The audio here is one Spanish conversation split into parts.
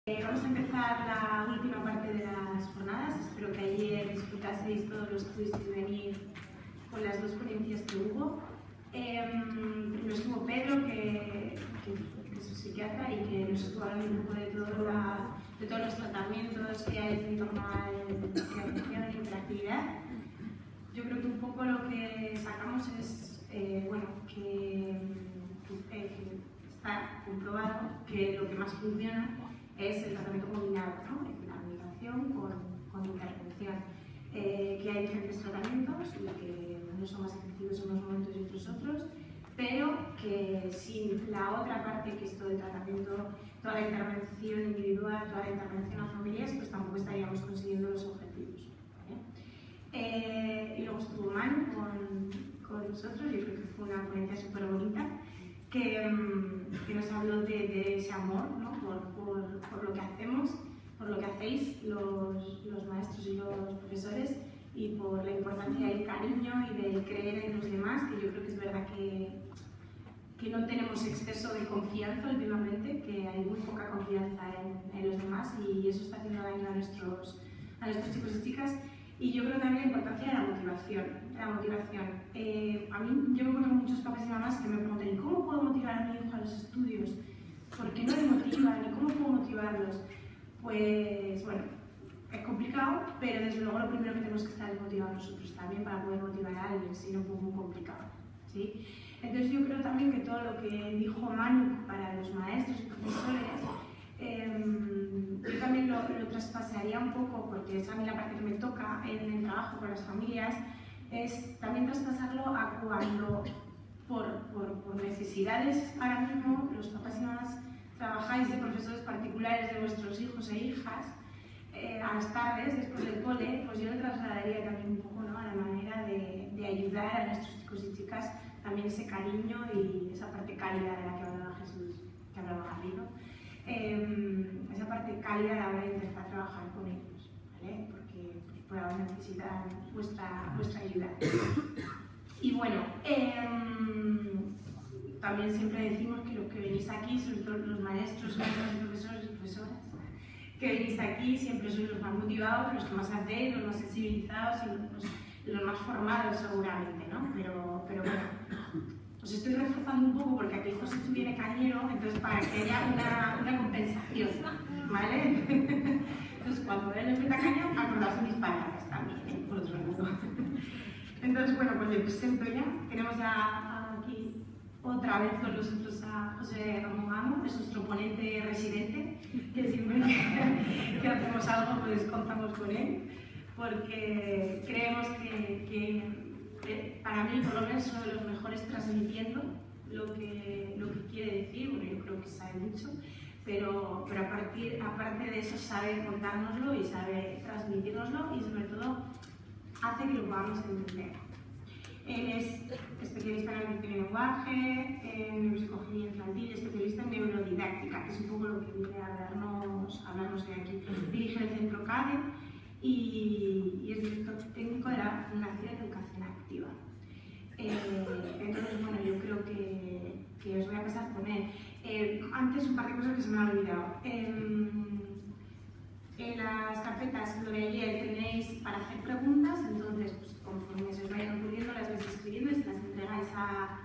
Vamos a empezar la última parte de las jornadas. Espero que ayer disfrutaseis todos los que pudisteis venir con las dos ponencias que hubo. Primero estuvo Pedro, que es un psiquiatra y que nos estuvo hablando un poco de todos los tratamientos que hay en torno a la atención y la interactividad. Yo creo que un poco lo que sacamos es que está comprobado que lo que más funciona es el tratamiento combinado, ¿no? La medicación con intervención. Que hay diferentes tratamientos y que unos son más efectivos en unos momentos y otros, pero que sin la otra parte, que es todo el tratamiento, toda la intervención individual, toda la intervención a familias, pues tampoco estaríamos consiguiendo los objetivos. Y luego estuvo Manu con nosotros, yo creo que fue una ponencia súper bonita, que nos habló de ese amor, ¿no? por lo que hacemos, por lo que hacéis los maestros y los profesores, y por la importancia del cariño y del creer en los demás, que yo creo que es verdad que no tenemos exceso de confianza últimamente, que hay muy poca confianza en los demás, y eso está haciendo daño a nuestros chicos y chicas. Y yo creo también la importancia de la motivación. A mí, yo me encuentro con muchos papás y mamás que me preguntan: ¿y cómo puedo motivar a mi hijo a los estudios? ¿Por qué no le motivan? ¿Y cómo puedo motivarlos? Pues bueno, es complicado, pero desde luego lo primero que tenemos que estar es motivados nosotros también para poder motivar a alguien, si no es muy complicado, ¿sí? Entonces yo creo también que todo lo que dijo Manu para los maestros y profesores, yo también lo traspasaría un poco, porque es a mí la parte que me toca en el trabajo con las familias, es también traspasarlo a cuando por necesidades ahora mismo los papás y mamás trabajáis de profesores particulares de vuestros hijos e hijas a las tardes, después del cole, pues yo le trasladaría también un poco, ¿no?, a la manera de ayudar a nuestros chicos y chicas, también ese cariño y esa parte cálida de la que hablaba Jesús, que hablaba Garrido, esa parte cálida a la hora de intentar trabajar con ellos, ¿vale? Porque pues, necesitan vuestra ayuda. Y bueno, también siempre decimos que los que venís aquí, sobre todo los maestros, profesores y profesoras, que venís aquí siempre sois los más motivados, los que más hacéis, los más sensibilizados y los más formados seguramente, ¿no? Pero bueno, os estoy reforzando un poco porque aquí José viene cañero, entonces para que haya una compensación, ¿vale? Entonces cuando él le meta caña, acordaos de mis palabras también, por otro lado. Entonces bueno, pues le presento ya. Tenemos ya aquí otra vez con nosotros a José Ramón Amo, es nuestro ponente residente, que siempre que hacemos algo pues contamos con él, porque creemos que para mí por lo menos es uno de los mejores transmitiendo lo que quiere decir. Bueno, yo creo que sabe mucho, pero aparte de eso sabe contárnoslo y sabe transmitirnoslo, y sobre todo hace que lo podamos entender. Él es especialista en audición y lenguaje, en neuropsicología infantil, especialista en neurodidáctica, que es un poco lo que viene a hablarnos de aquí. Dirige el centro CADE y es director técnico de la Fundación Educación Activa. Entonces, bueno, yo creo que os voy a pasar con él. Antes, un par de cosas que se me han olvidado. En las carpetas lo de ayer tenéis para hacer preguntas, entonces pues, conforme se os vayan ocurriendo las vais escribiendo y se las entregáis a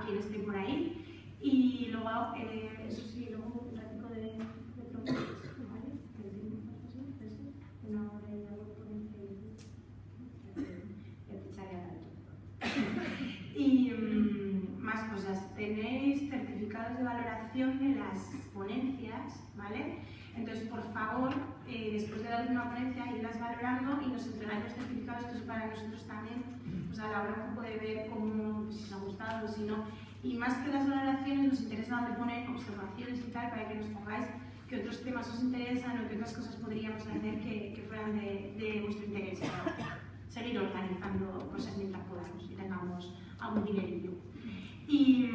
quien esté por ahí. Y luego, eso sí, luego un ratito de preguntas, ¿vale? Una hora y algo por ya te echaré a dato. Y más cosas, tenéis certificados de valoración de las ponencias, ¿vale? Entonces, por favor, después de la última ponencia, irlas valorando y nos entregáis los certificados, que es para nosotros también, pues a la hora un poco de ver cómo, pues, si os ha gustado o si no. Y más que las valoraciones, nos interesa donde poner observaciones y tal, para que nos pongáis qué otros temas os interesan o qué otras cosas podríamos hacer que fueran de vuestro interés. Seguir organizando cosas mientras podamos y tengamos algún dinerillo. Y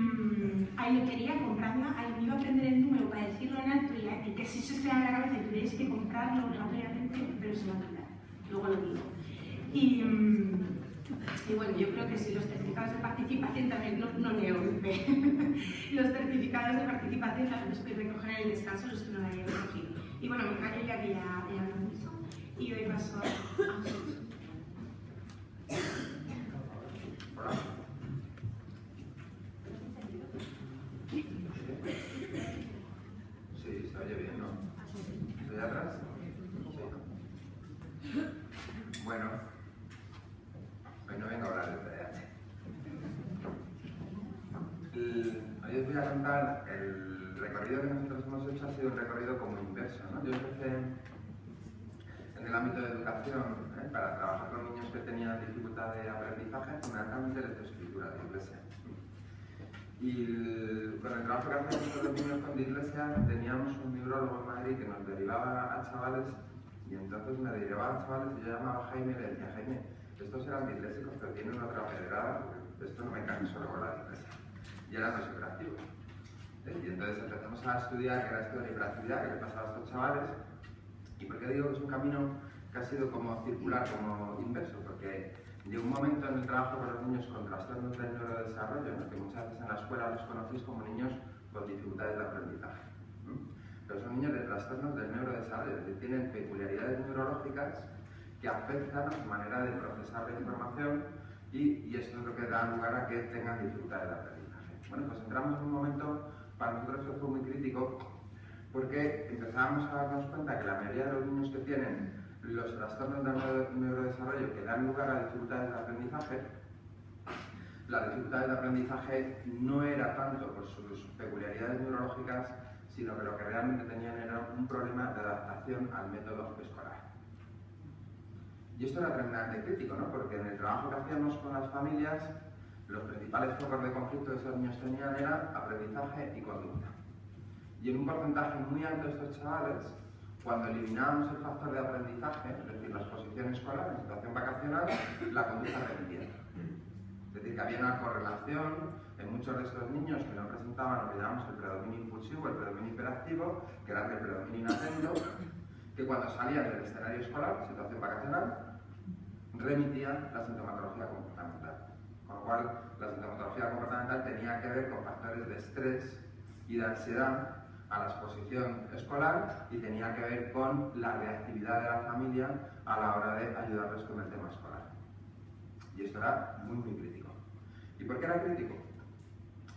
ahí lotería, compradla, ahí me iba a aprender el número para decirlo en alto y que si se os queda en la cabeza y tuvierais que comprarlo rápidamente, pero se va a quitar, luego lo digo. Y bueno, yo creo que si los certificados de participación también, no leo, los certificados de participación también los podéis recoger en el descanso, los que no lo hayáis recogido. ¿Estoy atrás? Sí. Bueno, hoy no vengo a hablar de TDAH. Hoy os voy a contar el recorrido que nosotros hemos hecho. Ha sido un recorrido como inverso, ¿no? Yo empecé en el ámbito de educación para trabajar con niños que tenían dificultad de aprendizaje, fundamentalmente lectoescritura de iglesia. Y con el trabajo que hacíamos con los niños con dislexia, teníamos un neurólogo en Madrid que nos derivaba a chavales, y entonces me derivaba a chavales y yo llamaba a Jaime y le decía: Jaime, estos eran disléxicos pero tienen otra pedrada, porque esto no me cae solo con la dislexia. Y eran los hiperactivos. Y entonces empezamos a estudiar qué era esto de la hiperactividad, qué le pasaba a estos chavales. ¿Y por qué digo que es un camino que ha sido como circular, como inverso? Porque llegó un momento en el trabajo con los niños con trastornos del neurodesarrollo, ¿no? Que muchas veces en la escuela los conocéis como niños con dificultades de aprendizaje. Pero son niños de trastornos del neurodesarrollo, es decir, tienen peculiaridades neurológicas que afectan a su manera de procesar la información y esto es lo que da lugar a que tengan dificultades de aprendizaje. Bueno, pues entramos en un momento, para nosotros que fue muy crítico, porque empezábamos a darnos cuenta que la mayoría de los niños que tienen los trastornos del neurodesarrollo que dan lugar a dificultades de aprendizaje, las dificultades de aprendizaje no era tanto por sus peculiaridades neurológicas, sino que lo que realmente tenían era un problema de adaptación al método escolar. Y esto era tremendamente crítico, ¿no? Porque en el trabajo que hacíamos con las familias, los principales focos de conflicto que esos niños tenían eran aprendizaje y conducta. Y en un porcentaje muy alto de estos chavales, cuando eliminábamos el factor de aprendizaje, es decir, la exposición escolar en situación vacacional, la conducta remitía. Es decir, que había una correlación en muchos de estos niños que no presentaban lo que llamamos el predominio impulsivo, el predominio hiperactivo, que era el predominio inatento, que cuando salían del escenario escolar, situación vacacional, remitían la sintomatología comportamental. Con lo cual, la sintomatología comportamental tenía que ver con factores de estrés y de ansiedad a la exposición escolar y tenía que ver con la reactividad de la familia a la hora de ayudarles con el tema escolar. Y esto era muy, muy crítico. ¿Y por qué era crítico?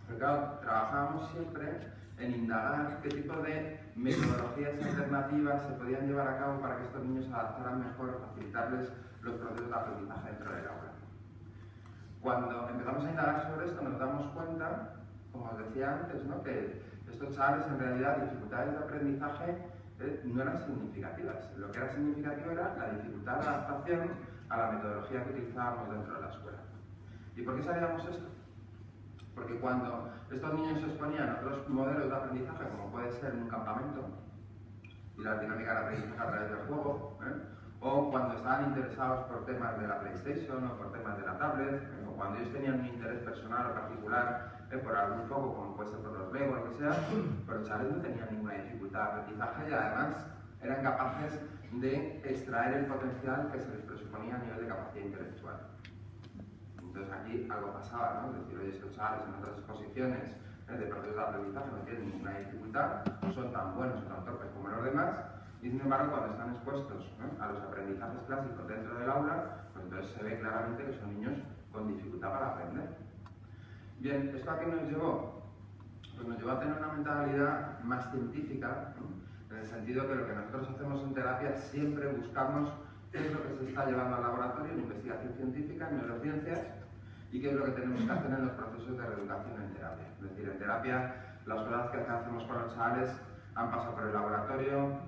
Porque claro, trabajábamos siempre en indagar qué tipo de metodologías alternativas se podían llevar a cabo para que estos niños se adaptaran mejor, facilitarles los procesos de aprendizaje dentro del aula. Cuando empezamos a indagar sobre esto nos damos cuenta, como os decía antes, ¿no? Que estos chavales en realidad dificultades de aprendizaje no eran significativas. Lo que era significativo era la dificultad de adaptación a la metodología que utilizábamos dentro de la escuela. ¿Y por qué sabíamos esto? Porque cuando estos niños se exponían a otros modelos de aprendizaje, como puede ser un campamento, y la dinámica de aprendizaje a través del juego, o cuando estaban interesados por temas de la PlayStation o por temas de la tablet, o cuando ellos tenían un interés personal o particular por algún foco, como puede ser por los Lego o lo que sea, pero los chavales no tenían ninguna dificultad de aprendizaje y además eran capaces de extraer el potencial que se les presuponía a nivel de capacidad intelectual. Entonces aquí algo pasaba, ¿no? Es decir, oye, estos chavales en otras exposiciones de procesos de aprendizaje no tienen ninguna dificultad, son tan buenos o tan torpes como los demás, y sin embargo cuando están expuestos a los aprendizajes clásicos dentro del aula, pues entonces se ve claramente que son niños con dificultad para aprender. Bien, ¿esto a qué nos llevó? Pues nos llevó a tener una mentalidad más científica, ¿no? En el sentido que lo que nosotros hacemos en terapia siempre buscamos qué es lo que se está llevando al laboratorio en investigación científica, en neurociencias, y qué es lo que tenemos que hacer en los procesos de reeducación en terapia. Es decir, en terapia las cosas que hacemos con los chavales han pasado por el laboratorio,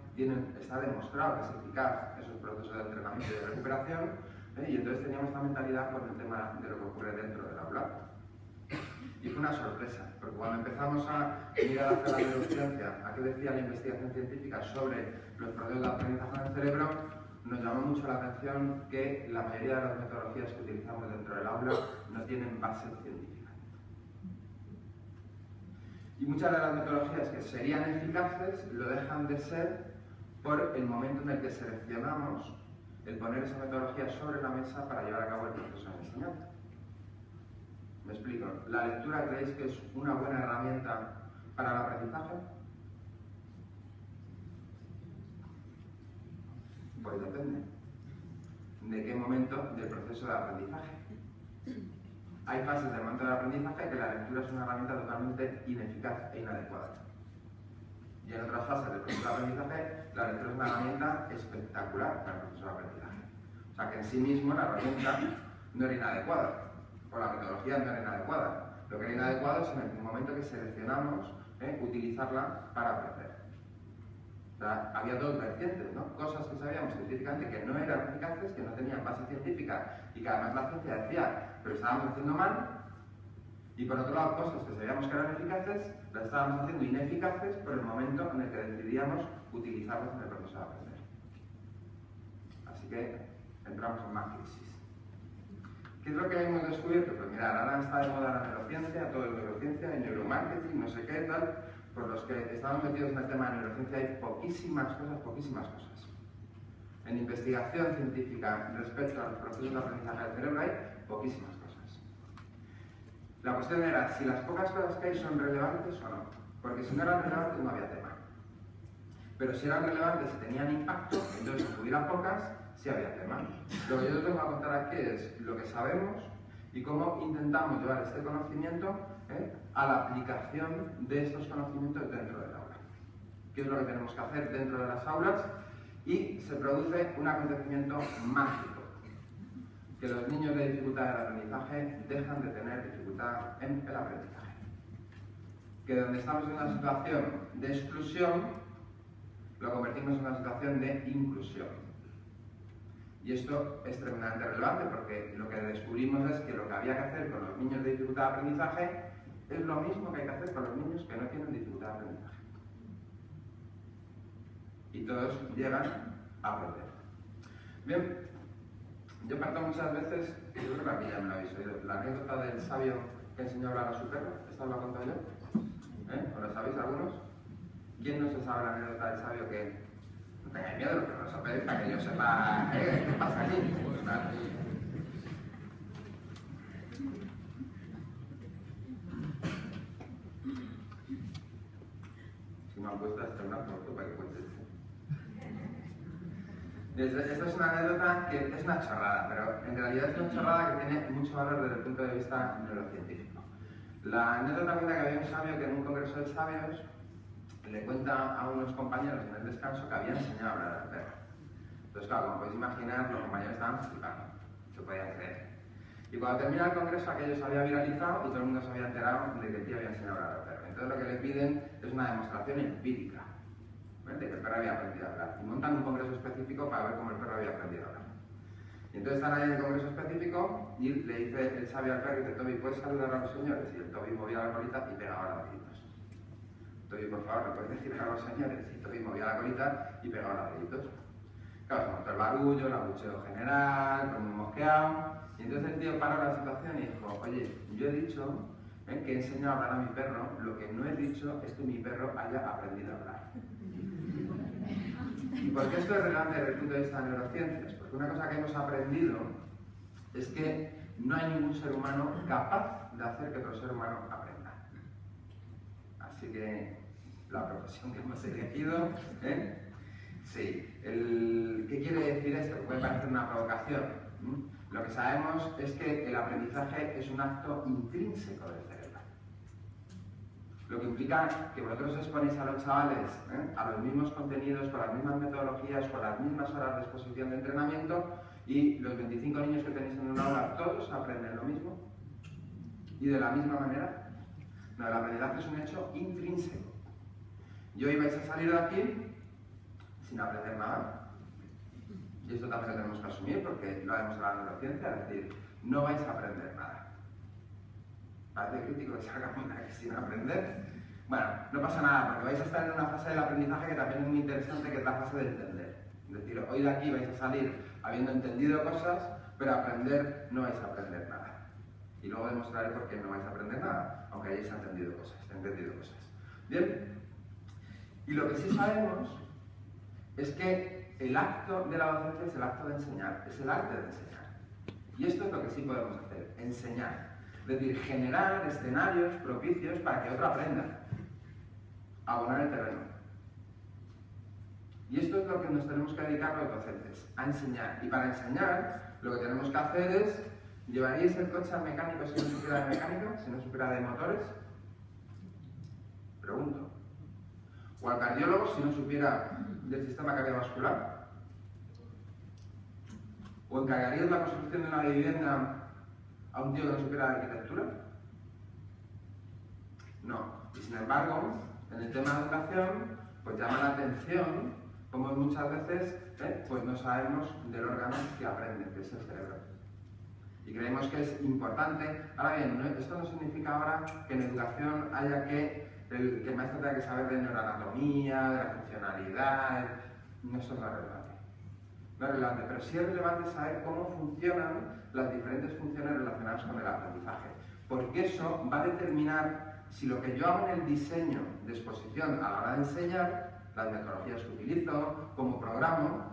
está demostrado que es eficaz esos procesos de entrenamiento y de recuperación, y entonces teníamos esta mentalidad con el tema de lo que ocurre dentro del aula. Y fue una sorpresa, porque cuando empezamos a mirar hacia la neurociencia, a qué decía la investigación científica sobre los procesos de aprendizaje en el cerebro, nos llamó mucho la atención que la mayoría de las metodologías que utilizamos dentro del aula no tienen base científica. Y muchas de las metodologías que serían eficaces lo dejan de ser por el momento en el que seleccionamos el poner esa metodología sobre la mesa para llevar a cabo el proceso de enseñanza. Me explico. ¿La lectura creéis que es una buena herramienta para el aprendizaje? Pues depende. ¿De qué momento del proceso de aprendizaje? Hay fases del momento del aprendizaje que la lectura es una herramienta totalmente ineficaz e inadecuada. y en otras fases del proceso de aprendizaje, la lectura es una herramienta espectacular para el proceso de aprendizaje. O sea que en sí mismo la herramienta no era inadecuada, o la metodología no era inadecuada. Lo que era inadecuado es en el momento que seleccionamos utilizarla para aprender. O sea, había dos vertientes, ¿no? Cosas que sabíamos científicamente que no eran eficaces, que no tenían base científica y que además la ciencia decía, pero estábamos haciendo mal. Y por otro lado, cosas que sabíamos que eran eficaces, las estábamos haciendo ineficaces por el momento en el que decidíamos utilizarlas en el proceso de aprender. Así que entramos en más crisis. ¿Qué es lo que hemos descubierto? Pues mirad, ahora está de moda la neurociencia, todo es neurociencia, el neuromarketing, no sé qué, tal. Por los que estamos metidos en el tema de neurociencia hay poquísimas cosas. En investigación científica respecto a los procesos de aprendizaje del cerebro hay poquísimas cosas. La cuestión era si las pocas cosas que hay son relevantes o no. Porque si no eran relevantes no había tema. Pero si eran relevantes y tenían impacto, entonces si hubiera pocas, sí había tema. Lo que yo os vengo a contar aquí es lo que sabemos y cómo intentamos llevar este conocimiento a la aplicación de estos conocimientos dentro del aula. ¿Qué es lo que tenemos que hacer dentro de las aulas? Y se produce un acontecimiento mágico, que los niños de dificultad del aprendizaje dejan de tener dificultad en el aprendizaje. Que donde estamos en una situación de exclusión, lo convertimos en una situación de inclusión. Y esto es tremendamente relevante porque lo que descubrimos es que lo que había que hacer con los niños de dificultad de aprendizaje es lo mismo que hay que hacer con los niños que no tienen dificultad de aprendizaje. Y todos llegan a aprender. Bien, yo parto muchas veces, yo creo que aquí ya me lo habéis oído, la anécdota del sabio que enseñó a hablar a su perro, ¿esta os la conto yo? ¿Os la sabéis algunos? ¿Quién no se sabe la anécdota del sabio que no tengáis miedo, lo que no sabéis para que yo sepa qué pasa aquí? Pues nada. Si me han puesto hasta una foto para que cuentes. Esta es una anécdota que es una chorrada, pero en realidad es una chorrada que tiene mucho valor desde el punto de vista neurocientífico. La anécdota cuenta que había un sabio que en un congreso de sabios le cuenta a unos compañeros en el descanso que había enseñado a hablar al perro. Entonces, claro, como podéis imaginar, los compañeros estaban flipando, se podían creer. Y cuando termina el congreso, aquello se había viralizado y todo el mundo se había enterado de que el tío había enseñado a hablar al perro. Entonces, lo que le piden es una demostración empírica, ¿ves? De que el perro había aprendido a hablar. Y montan un congreso específico para ver cómo el perro había aprendido a hablar. Y entonces están ahí en el congreso específico y le dice el sabio al perro, dice, Toby, ¿puedes saludar a los señores? Y el Toby movía la colita y pegaba ladridos. Toby, por favor, ¿le puedes decir a los señores? Y Toby movía la colita y pegaba ladridos. Claro, se montó el barullo, el abucheo general, todo muy mosqueado. Y entonces el tío paró la situación y dijo, oye, yo he dicho que he enseñado a hablar a mi perro, lo que no he dicho es que mi perro haya aprendido a hablar. ¿Y por qué esto es relevante desde el punto de vista de neurociencias? Porque una cosa que hemos aprendido es que no hay ningún ser humano capaz de hacer que otro ser humano aprenda. Así que la profesión que hemos elegido, sí. ¿Qué quiere decir esto? Puede parecer una provocación. Lo que sabemos es que el aprendizaje es un acto intrínseco del cerebro. Lo que implica que vosotros exponéis a los chavales a los mismos contenidos, con las mismas metodologías, con las mismas horas de exposición de entrenamiento y los 25 niños que tenéis en una aula, todos aprenden lo mismo y de la misma manera. No, el aprendizaje es un hecho intrínseco. Y hoy vais a salir de aquí sin aprender nada. Y esto también lo tenemos que asumir porque lo ha demostrado la neurociencia, es decir, no vais a aprender nada. Parece crítico que salgamos de aquí sin aprender. Bueno, no pasa nada, porque vais a estar en una fase del aprendizaje que también es muy interesante, que es la fase de entender. Es decir, hoy de aquí vais a salir habiendo entendido cosas, pero aprender no vais a aprender nada. Y luego demostraré por qué no vais a aprender nada, aunque hayáis entendido cosas. Bien, y lo que sí sabemos es que el acto de la docencia es el acto de enseñar, es el arte de enseñar. Y esto es lo que sí podemos hacer, enseñar. Es decir, generar escenarios propicios para que otro aprenda, abonar el terreno. Y esto es lo que nos tenemos que dedicar los docentes, a enseñar. Y para enseñar, lo que tenemos que hacer es, ¿llevaríais el coche al mecánico si no supiera de mecánica, si no supiera de motores? Pregunto. O al cardiólogo si no supiera del sistema cardiovascular. ¿O encargarías la construcción de una vivienda a un tío que no supiera de arquitectura? No. Y sin embargo, en el tema de educación, pues llama la atención como muchas veces pues no sabemos del órgano que aprende, que es el cerebro. Y creemos que es importante. Ahora bien, esto no significa ahora que en educación haya que el maestro tenga que saber de neuroanatomía, de la funcionalidad. No, eso no es relevante. No es relevante, pero sí es relevante saber cómo funcionan las diferentes funciones relacionadas con el aprendizaje. Porque eso va a determinar si lo que yo hago en el diseño de exposición a la hora de enseñar, las metodologías que utilizo, cómo programo,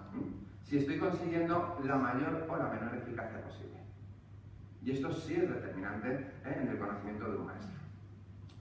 si estoy consiguiendo la mayor o la menor eficacia posible. Y esto sí es determinante en el conocimiento de un maestro.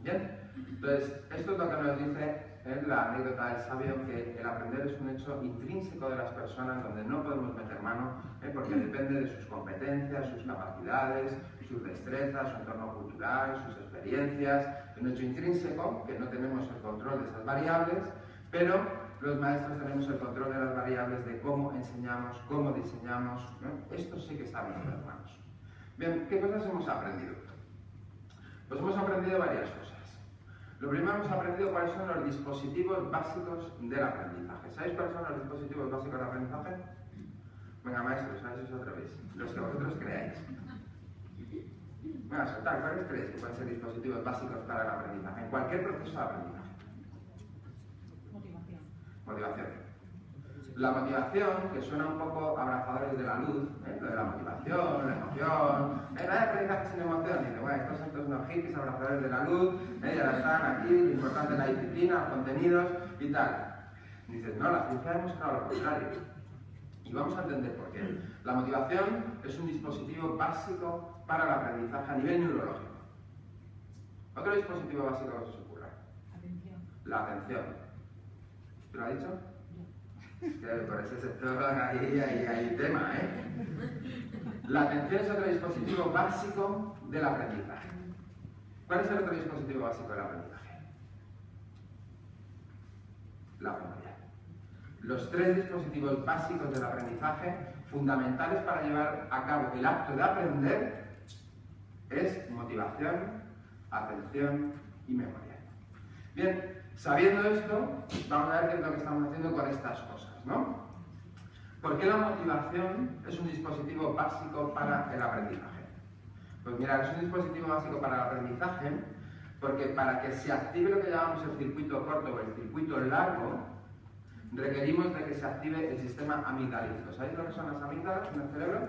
Bien, entonces, esto es lo que nos dice la anécdota del sabio, que el aprender es un hecho intrínseco de las personas donde no podemos meter mano, porque depende de sus competencias, sus capacidades, sus destrezas, su entorno cultural, sus experiencias. Es un hecho intrínseco que no tenemos el control de esas variables, pero los maestros tenemos el control de las variables de cómo enseñamos, cómo diseñamos, ¿no? Esto sí que está en nuestras manos. Bien, ¿qué cosas hemos aprendido? Pues hemos aprendido varias cosas. Lo primero, hemos aprendido cuáles son los dispositivos básicos del aprendizaje. ¿Sabéis cuáles son los dispositivos básicos del aprendizaje? Venga, maestros, ¿sabéis eso otra vez? Los que vosotros creáis. Venga, soltar, ¿cuáles creéis que pueden ser dispositivos básicos para el aprendizaje? En cualquier proceso de aprendizaje. Motivación. La motivación, que suena un poco abrazadores de la luz, lo de la motivación, la emoción, no hay aprendizaje sin emoción, y dice, bueno, estos son todos unos hippies abrazadores de la luz, ya están aquí, lo importante es la disciplina, los contenidos y tal. Y dices, no, la ciencia ha demostrado lo contrario. Y vamos a entender por qué. La motivación es un dispositivo básico para el aprendizaje a nivel neurológico. Otro dispositivo básico que os ocurra. Atención. La atención. ¿Te lo ha dicho? Que por ese sector ahí hay tema, La atención es otro dispositivo básico del aprendizaje. ¿Cuál es el otro dispositivo básico del aprendizaje? La memoria. Los tres dispositivos básicos del aprendizaje, fundamentales para llevar a cabo el acto de aprender, es motivación, atención y memoria. Bien, sabiendo esto, vamos a ver qué es lo que estamos haciendo con estas cosas, ¿no? ¿Por qué la motivación es un dispositivo básico para el aprendizaje? Pues mirad, es un dispositivo básico para el aprendizaje porque para que se active lo que llamamos el circuito corto o el circuito largo, requerimos de que se active el sistema amigdalítico. ¿Sabéis lo que son las amígdalas en el cerebro?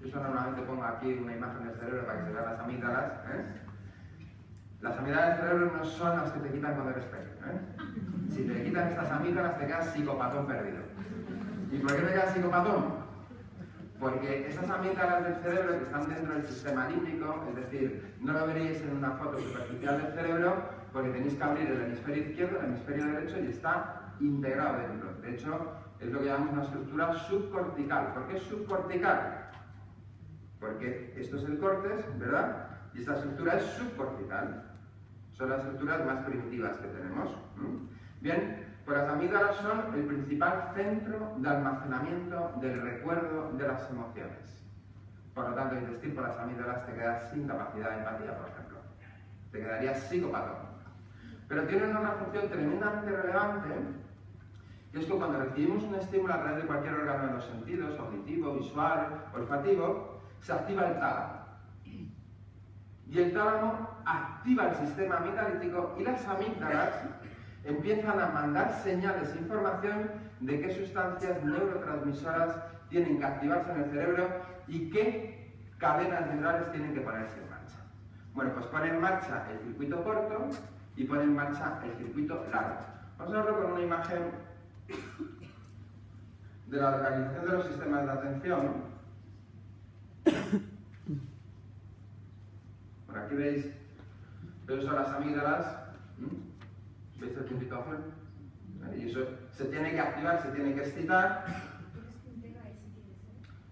Yo normalmente pongo aquí una imagen del cerebro para que se vean las amígdalas, Las amígdalas del cerebro no son las que te quitan cuando eres pequeño, Si te quitan estas amígdalas te quedas psicopatón perdido. ¿Y por qué te quedas psicopatón? Porque esas amígdalas del cerebro que están dentro del sistema límbico, es decir, no lo veréis en una foto superficial del cerebro porque tenéis que abrir el hemisferio izquierdo, el hemisferio derecho y está integrado dentro. De hecho, es lo que llamamos una estructura subcortical. ¿Por qué subcortical? Porque esto es el córtex, ¿verdad? Y esta estructura es subcortical. Son las estructuras más primitivas que tenemos. Bien, pues las amígdalas son el principal centro de almacenamiento del recuerdo de las emociones. Por lo tanto, investir por las amígdalas te quedas sin capacidad de empatía, por ejemplo. Te quedarías psicopatón. Pero tienen una función tremendamente relevante, que es que cuando recibimos un estímulo a través de cualquier órgano de los sentidos, auditivo, visual, olfativo, se activa el tálamo. Y el tálamo activa el sistema amigdalítico y las amígdalas empiezan a mandar señales e información de qué sustancias neurotransmisoras tienen que activarse en el cerebro y qué cadenas neurales tienen que ponerse en marcha. Bueno, pues pone en marcha el circuito corto y pone en marcha el circuito largo. Vamos a verlo con una imagen de la organización de los sistemas de atención. Por aquí veis, son las amígdalas. ¿Veis el puntito azul? Y eso se tiene que activar, se tiene que excitar.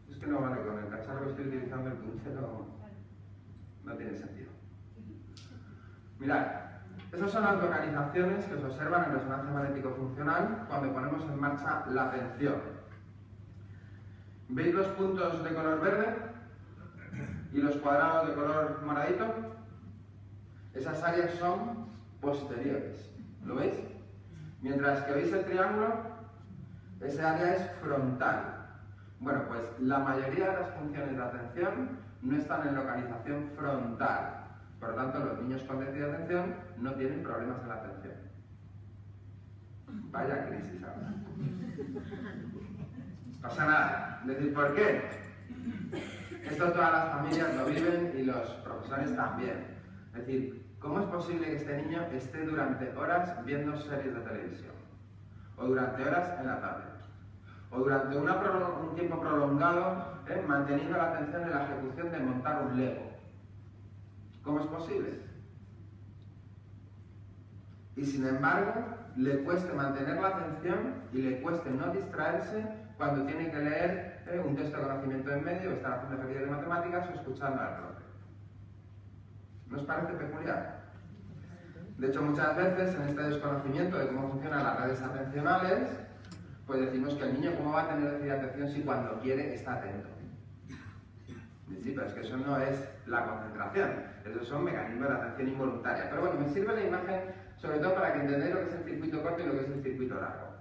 Es que no vale, con el cacharro que estoy utilizando el puntero no tiene sentido. Mirad, Esas son las localizaciones que se observan en resonancia magnético-funcional cuando ponemos en marcha la atención. ¿Veis los puntos de color verde y los cuadrados de color moradito? Esas áreas son posteriores. ¿Lo veis? Mientras que veis el triángulo, esa área es frontal. Bueno, pues la mayoría de las funciones de atención no están en localización frontal. Por lo tanto, los niños con déficit de atención no tienen problemas en la atención. Vaya crisis ahora. No pasa nada. Es decir, ¿por qué? Esto todas las familias lo viven y los profesores también. Es decir, ¿cómo es posible que este niño esté durante horas viendo series de televisión? O durante horas en la tablet. O durante un tiempo prolongado manteniendo la atención en la ejecución de montar un Lego. ¿Cómo es posible? Y sin embargo, le cueste mantener la atención y le cueste no distraerse cuando tiene que leer un texto de conocimiento en medio, o estar haciendo ejercicios de matemáticas o escuchando al profe. ¿No os parece peculiar? De hecho, muchas veces en este desconocimiento de cómo funcionan las redes atencionales, pues decimos que el niño cómo va a tener déficit de atención si cuando quiere está atento. Sí, pero es que eso no es la concentración, esos son mecanismos de atención involuntaria. Pero bueno, me sirve la imagen sobre todo para que entendáis lo que es el circuito corto y lo que es el circuito largo.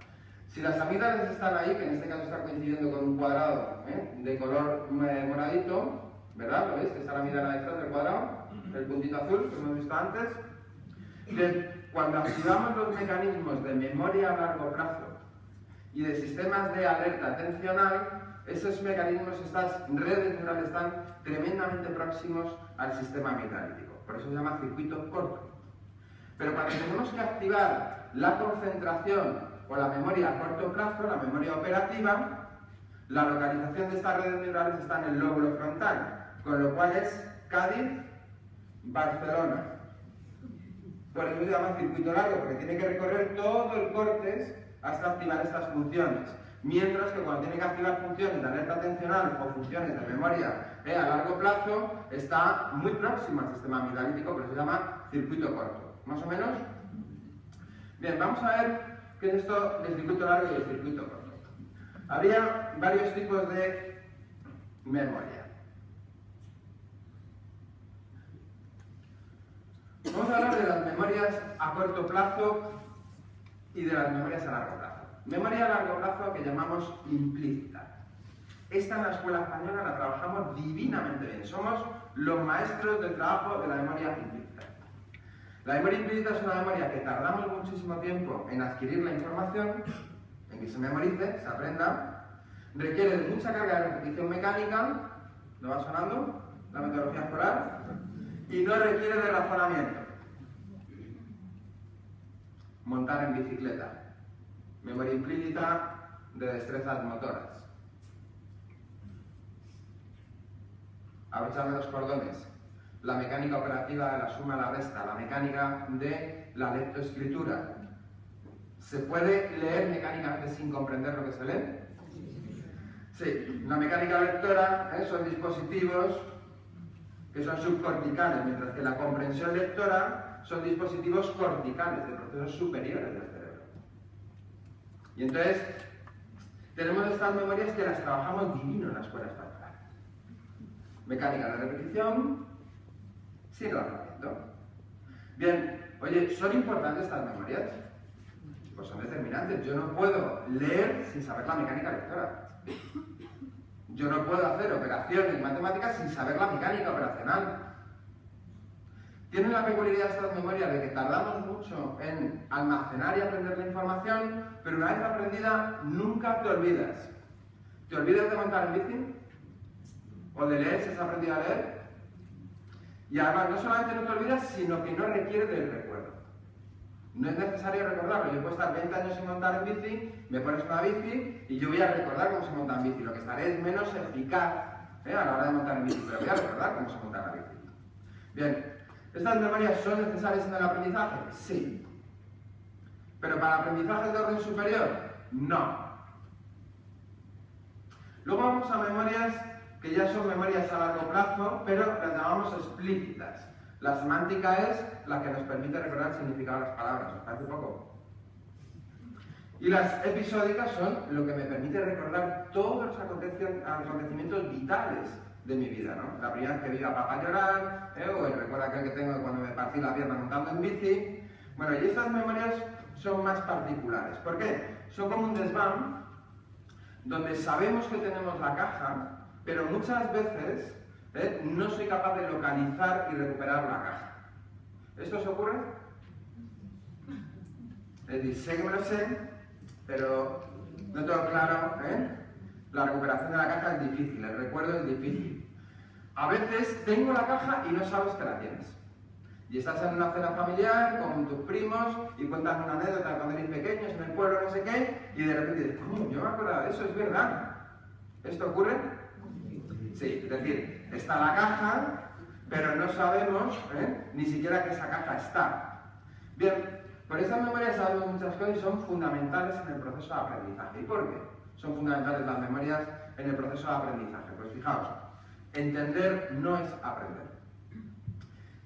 Si las amígdalas están ahí, que en este caso está coincidiendo con un cuadrado de color moradito, ¿verdad? ¿Lo veis? Que está la amígdala detrás del cuadrado, el puntito azul que hemos visto antes. Que cuando activamos los mecanismos de memoria a largo plazo y de sistemas de alerta atencional, esos mecanismos, estas redes neurales están tremendamente próximos al sistema amigdalítico. Por eso se llama circuito corto. Pero cuando tenemos que activar la concentración o la memoria a corto plazo, la memoria operativa, la localización de estas redes neurales está en el lóbulo frontal, con lo cual es Cádiz, Barcelona. Por eso se llama circuito largo, porque tiene que recorrer todo el córtex hasta activar estas funciones. Mientras que cuando tiene que activar funciones de alerta atencional o funciones de memoria a largo plazo, está muy próximo al sistema amigdalítico, pero se llama circuito corto. ¿Más o menos? Bien, vamos a ver qué es esto del circuito largo y del circuito corto. Habría varios tipos de memoria. Vamos a hablar de las memorias a corto plazo y de las memorias a largo plazo. Memoria a largo plazo que llamamos implícita. Esta en la escuela española la trabajamos divinamente bien. Somos los maestros del trabajo de la memoria implícita. La memoria implícita es una memoria que tardamos muchísimo tiempo en adquirir la información, en que se memorice, se aprenda, requiere de mucha carga de repetición mecánica, ¿no va sonando? La metodología escolar, y no requiere de razonamiento. Montar en bicicleta. Memoria implícita de destrezas motoras. Abrocharme los cordones. La mecánica operativa de la suma y la resta. La mecánica de la lectoescritura. ¿Se puede leer mecánicamente sin comprender lo que se lee? Sí. La mecánica lectora son dispositivos que son subcorticales, mientras que la comprensión lectora son dispositivos corticales, de procesos superiores del cerebro. Y entonces, tenemos estas memorias que las trabajamos divino en la escuela española. Mecánica de repetición, sin razonamiento. Bien, oye, ¿son importantes estas memorias? Pues son determinantes. Yo no puedo leer sin saber la mecánica lectora. Yo no puedo hacer operaciones matemáticas sin saber la mecánica operacional. Tienen la peculiaridad estas memorias de que tardamos mucho en almacenar y aprender la información, pero una vez aprendida, nunca te olvidas. ¿Te olvidas de montar en bici? ¿O de leer si has aprendido a leer? Y además, no solamente no te olvidas, sino que no requiere del recuerdo. No es necesario recordarlo. Yo puedo estar 20 años sin montar en bici, me pones una bici y yo voy a recordar cómo se monta en bici. Lo que estaré es menos eficaz a la hora de montar en bici, pero voy a recordar cómo se monta en la bici. Bien. ¿Estas memorias son necesarias en el aprendizaje? Sí. ¿Pero para aprendizajes de orden superior? No. Luego vamos a memorias que ya son memorias a largo plazo, pero las llamamos explícitas. La semántica es la que nos permite recordar el significado de las palabras. ¿Os parece poco? Y las episódicas son lo que me permite recordar todos los acontecimientos vitales de mi vida, ¿no? La primera vez que vi a papá llorar, o el recuerdo aquel que tengo de cuando me partí la pierna montando en bici. Bueno, y estas memorias son más particulares. ¿Por qué? Son como un desván donde sabemos que tenemos la caja, pero muchas veces no soy capaz de localizar y recuperar la caja. ¿Esto os ocurre? Es decir, sé que me lo sé, pero no tengo claro, la recuperación de la caja es difícil, el recuerdo es difícil. A veces tengo la caja y no sabes que la tienes. Y estás en una cena familiar con tus primos y cuentas una anécdota de cuando eres pequeños en el pueblo, no sé qué, y de repente dices, ¡oh, yo me acuerdo de eso, es verdad! ¿Esto ocurre? Sí, es decir, está la caja, pero no sabemos ni siquiera que esa caja está. Bien, por estas memorias sabemos muchas cosas y son fundamentales en el proceso de aprendizaje. ¿Y por qué son fundamentales las memorias en el proceso de aprendizaje? Pues fijaos, entender no es aprender.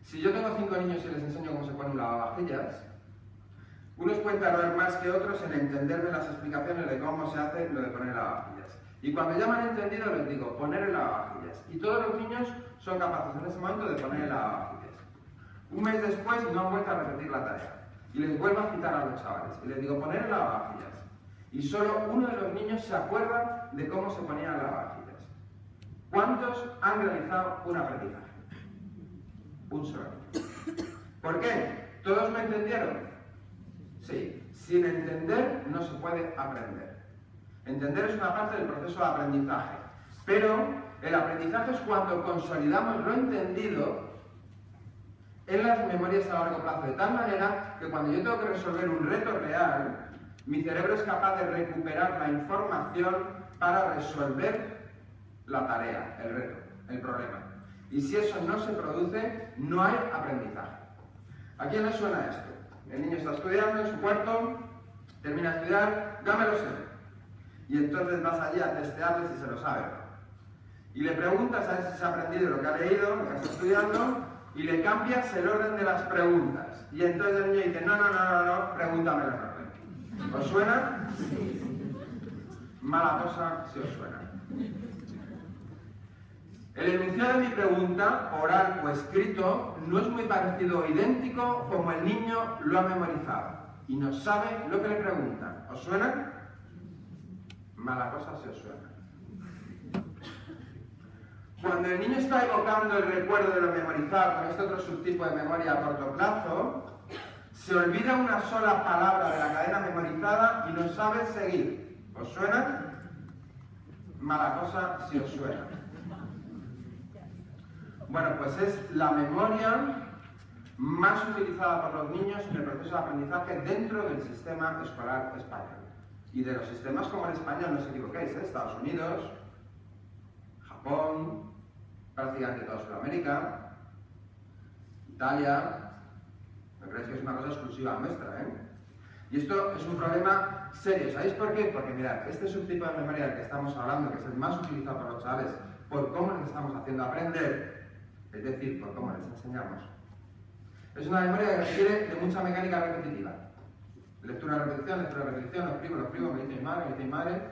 Si yo tengo 5 niños y les enseño cómo se pone un lavavajillas, unos pueden tardar más que otros en entenderme las explicaciones de cómo se hace lo de poner el lavavajillas. Y cuando ya me han entendido les digo, poner el lavavajillas. Y todos los niños son capaces en ese momento de poner el lavavajillas. Un mes después no han vuelto a repetir la tarea. Y les vuelvo a citar a los chavales. Y les digo, poner el lavavajillas. Y solo uno de los niños se acuerda de cómo se ponía el lavavajillas. ¿Cuántos han realizado un aprendizaje? Un solo niño. ¿Por qué? ¿Todos me entendieron? Sí. Sin entender no se puede aprender. Entender es una parte del proceso de aprendizaje. Pero el aprendizaje es cuando consolidamos lo entendido en las memorias a largo plazo, de tal manera que cuando yo tengo que resolver un reto real, mi cerebro es capaz de recuperar la información para resolver la tarea, el reto, el problema. Y si eso no se produce, no hay aprendizaje. ¿A quién le suena esto? El niño está estudiando en su cuarto, termina de estudiar, ya me lo sé. Y entonces vas allí a testearle si se lo sabe. Y le preguntas a ver si se ha aprendido lo que ha leído, lo que está estudiando, y le cambias el orden de las preguntas. Y entonces el niño dice, no, pregúntame el orden. ¿Os suena? Mala cosa si os suena. El enunciado de mi pregunta, oral o escrito, no es muy parecido o idéntico como el niño lo ha memorizado. Y no sabe lo que le preguntan. ¿Os suena? Mala cosa si os suena. Cuando el niño está evocando el recuerdo de lo memorizado con este otro subtipo de memoria a corto plazo, se olvida una sola palabra de la cadena memorizada y no sabe seguir. ¿Os suena? Mala cosa si os suena. Bueno, pues es la memoria más utilizada por los niños en el proceso de aprendizaje dentro del sistema escolar español. Y de los sistemas como el español, no os equivoquéis, Estados Unidos, Japón, prácticamente toda Sudamérica, Italia, no creéis que es una cosa exclusiva nuestra, Y esto es un problema serio. ¿Sabéis por qué? Porque mirad, este subtipo de memoria del que estamos hablando, que es el más utilizado por los chavales, por cómo les estamos haciendo aprender, es decir, por cómo les enseñamos, es una memoria que requiere de mucha mecánica repetitiva. Lectura, repetición, los primos, me dice mi madre.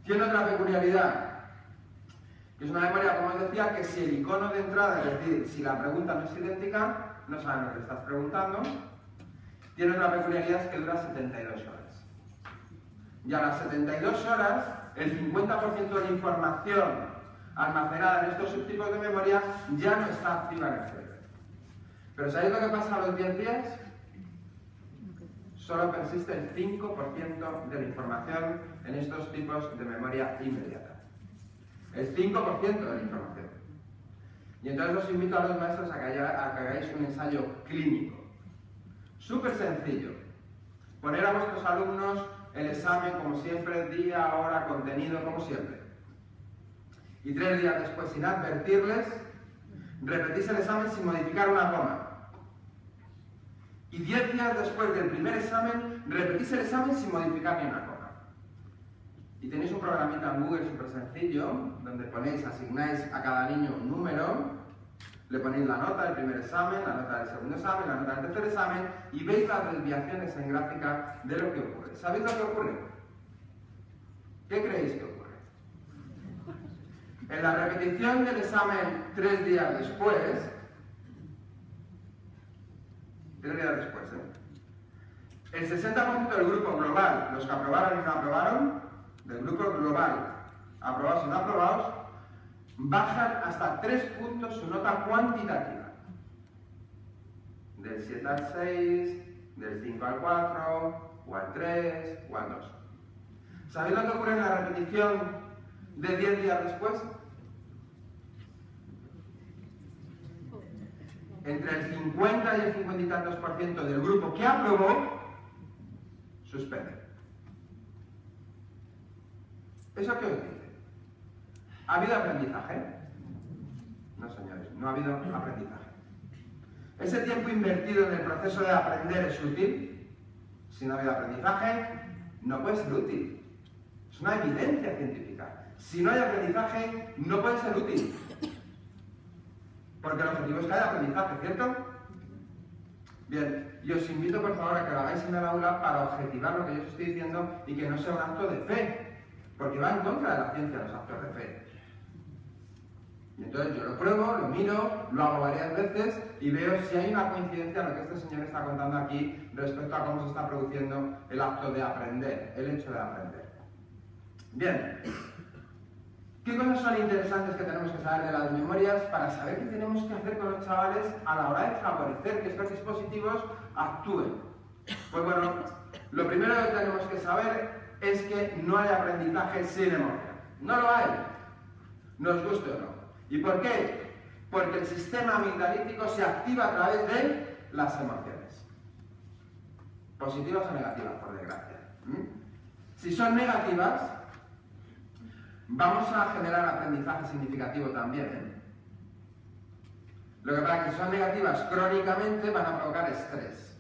Tiene otra peculiaridad, que es una memoria, como os decía, que si el icono de entrada, es decir, si la pregunta no es idéntica, no saben lo que estás preguntando. Tiene otra peculiaridad, es que dura 72 horas. Y a las 72 horas, el 50% de la información almacenada en estos subtipos de memoria ya no está activa en el cerebro. Pero ¿sabéis lo que pasa a los 10 días? Solo persiste el 5% de la información en estos tipos de memoria inmediata. El 5% de la información. Y entonces os invito a los maestros a que hagáis un ensayo clínico. Súper sencillo. Poner a vuestros alumnos el examen como siempre, día, hora, contenido, como siempre. Y 3 días después, sin advertirles, repetís el examen sin modificar una coma. Y 10 días después del primer examen, repetís el examen sin modificar ni una coma. Y tenéis un programita en Google súper sencillo, donde asignáis a cada niño un número, Le ponéis la nota del primer examen, la nota del segundo examen, la nota del tercer examen y veis las desviaciones en gráfica de lo que ocurre. ¿Sabéis lo que ocurre? ¿Qué creéis que ocurre? En la repetición del examen 3 días después, el 60% del grupo global, los que aprobaron y no aprobaron, del grupo global, aprobados y no aprobados, bajan hasta 3 puntos su nota cuantitativa. Del 7 al 6, del 5 al 4, o al 3, o al 2. ¿Sabéis lo que ocurre en la repetición de 10 días después? Entre el 50 y el 50 y tantos % del grupo que aprobó, suspende. ¿Eso qué os dice? ¿Ha habido aprendizaje? No, señores, no ha habido aprendizaje. ¿Ese tiempo invertido en el proceso de aprender es útil? Si no ha habido aprendizaje, no puede ser útil. Es una evidencia científica. Si no hay aprendizaje, no puede ser útil. Porque el objetivo es que haya aprendizaje, ¿cierto? Bien, y os invito por favor a que lo hagáis en el aula para objetivar lo que yo os estoy diciendo y que no sea un acto de fe, porque va en contra de la ciencia los actos de fe. Y entonces yo lo pruebo, lo miro, lo hago varias veces y veo si hay una coincidencia en lo que este señor está contando aquí respecto a cómo se está produciendo el acto de aprender, el hecho de aprender. Bien, ¿qué cosas son interesantes que tenemos que saber de las memorias para saber qué tenemos que hacer con los chavales a la hora de favorecer que estos dispositivos actúen? Pues bueno, lo primero que tenemos que saber es que no hay aprendizaje sin emoción. No lo hay, nos guste o no. ¿Y por qué? Porque el sistema amigdalítico se activa a través de las emociones. Positivas o negativas, por desgracia. Si son negativas, vamos a generar aprendizaje significativo también. Lo que pasa es que si son negativas crónicamente van a provocar estrés.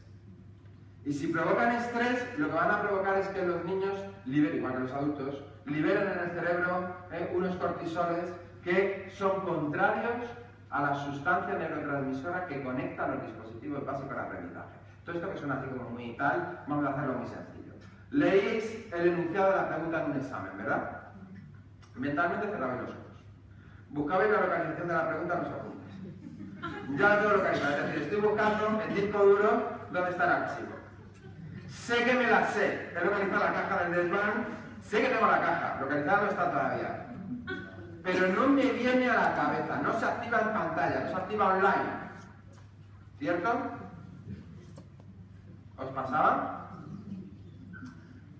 Y si provocan estrés, lo que van a provocar es que los niños, igual que los adultos, liberen en el cerebro unos cortisoles que son contrarios a la sustancia neurotransmisora que conecta los dispositivos básicos de aprendizaje. Todo esto que suena así como muy tal, vamos a hacerlo muy sencillo. Leéis el enunciado de la pregunta en un examen, ¿verdad? Mentalmente cerrabais los ojos. Buscabais la localización de la pregunta en los apuntes. Ya la tengo localizada, es decir, estoy buscando en disco duro dónde está el archivo. Sé que me la sé, he localizado la caja del desván, sé que tengo la caja, localizada no está todavía. Pero no me viene a la cabeza, no se activa en pantalla, no se activa online. ¿Cierto? ¿Os pasaba?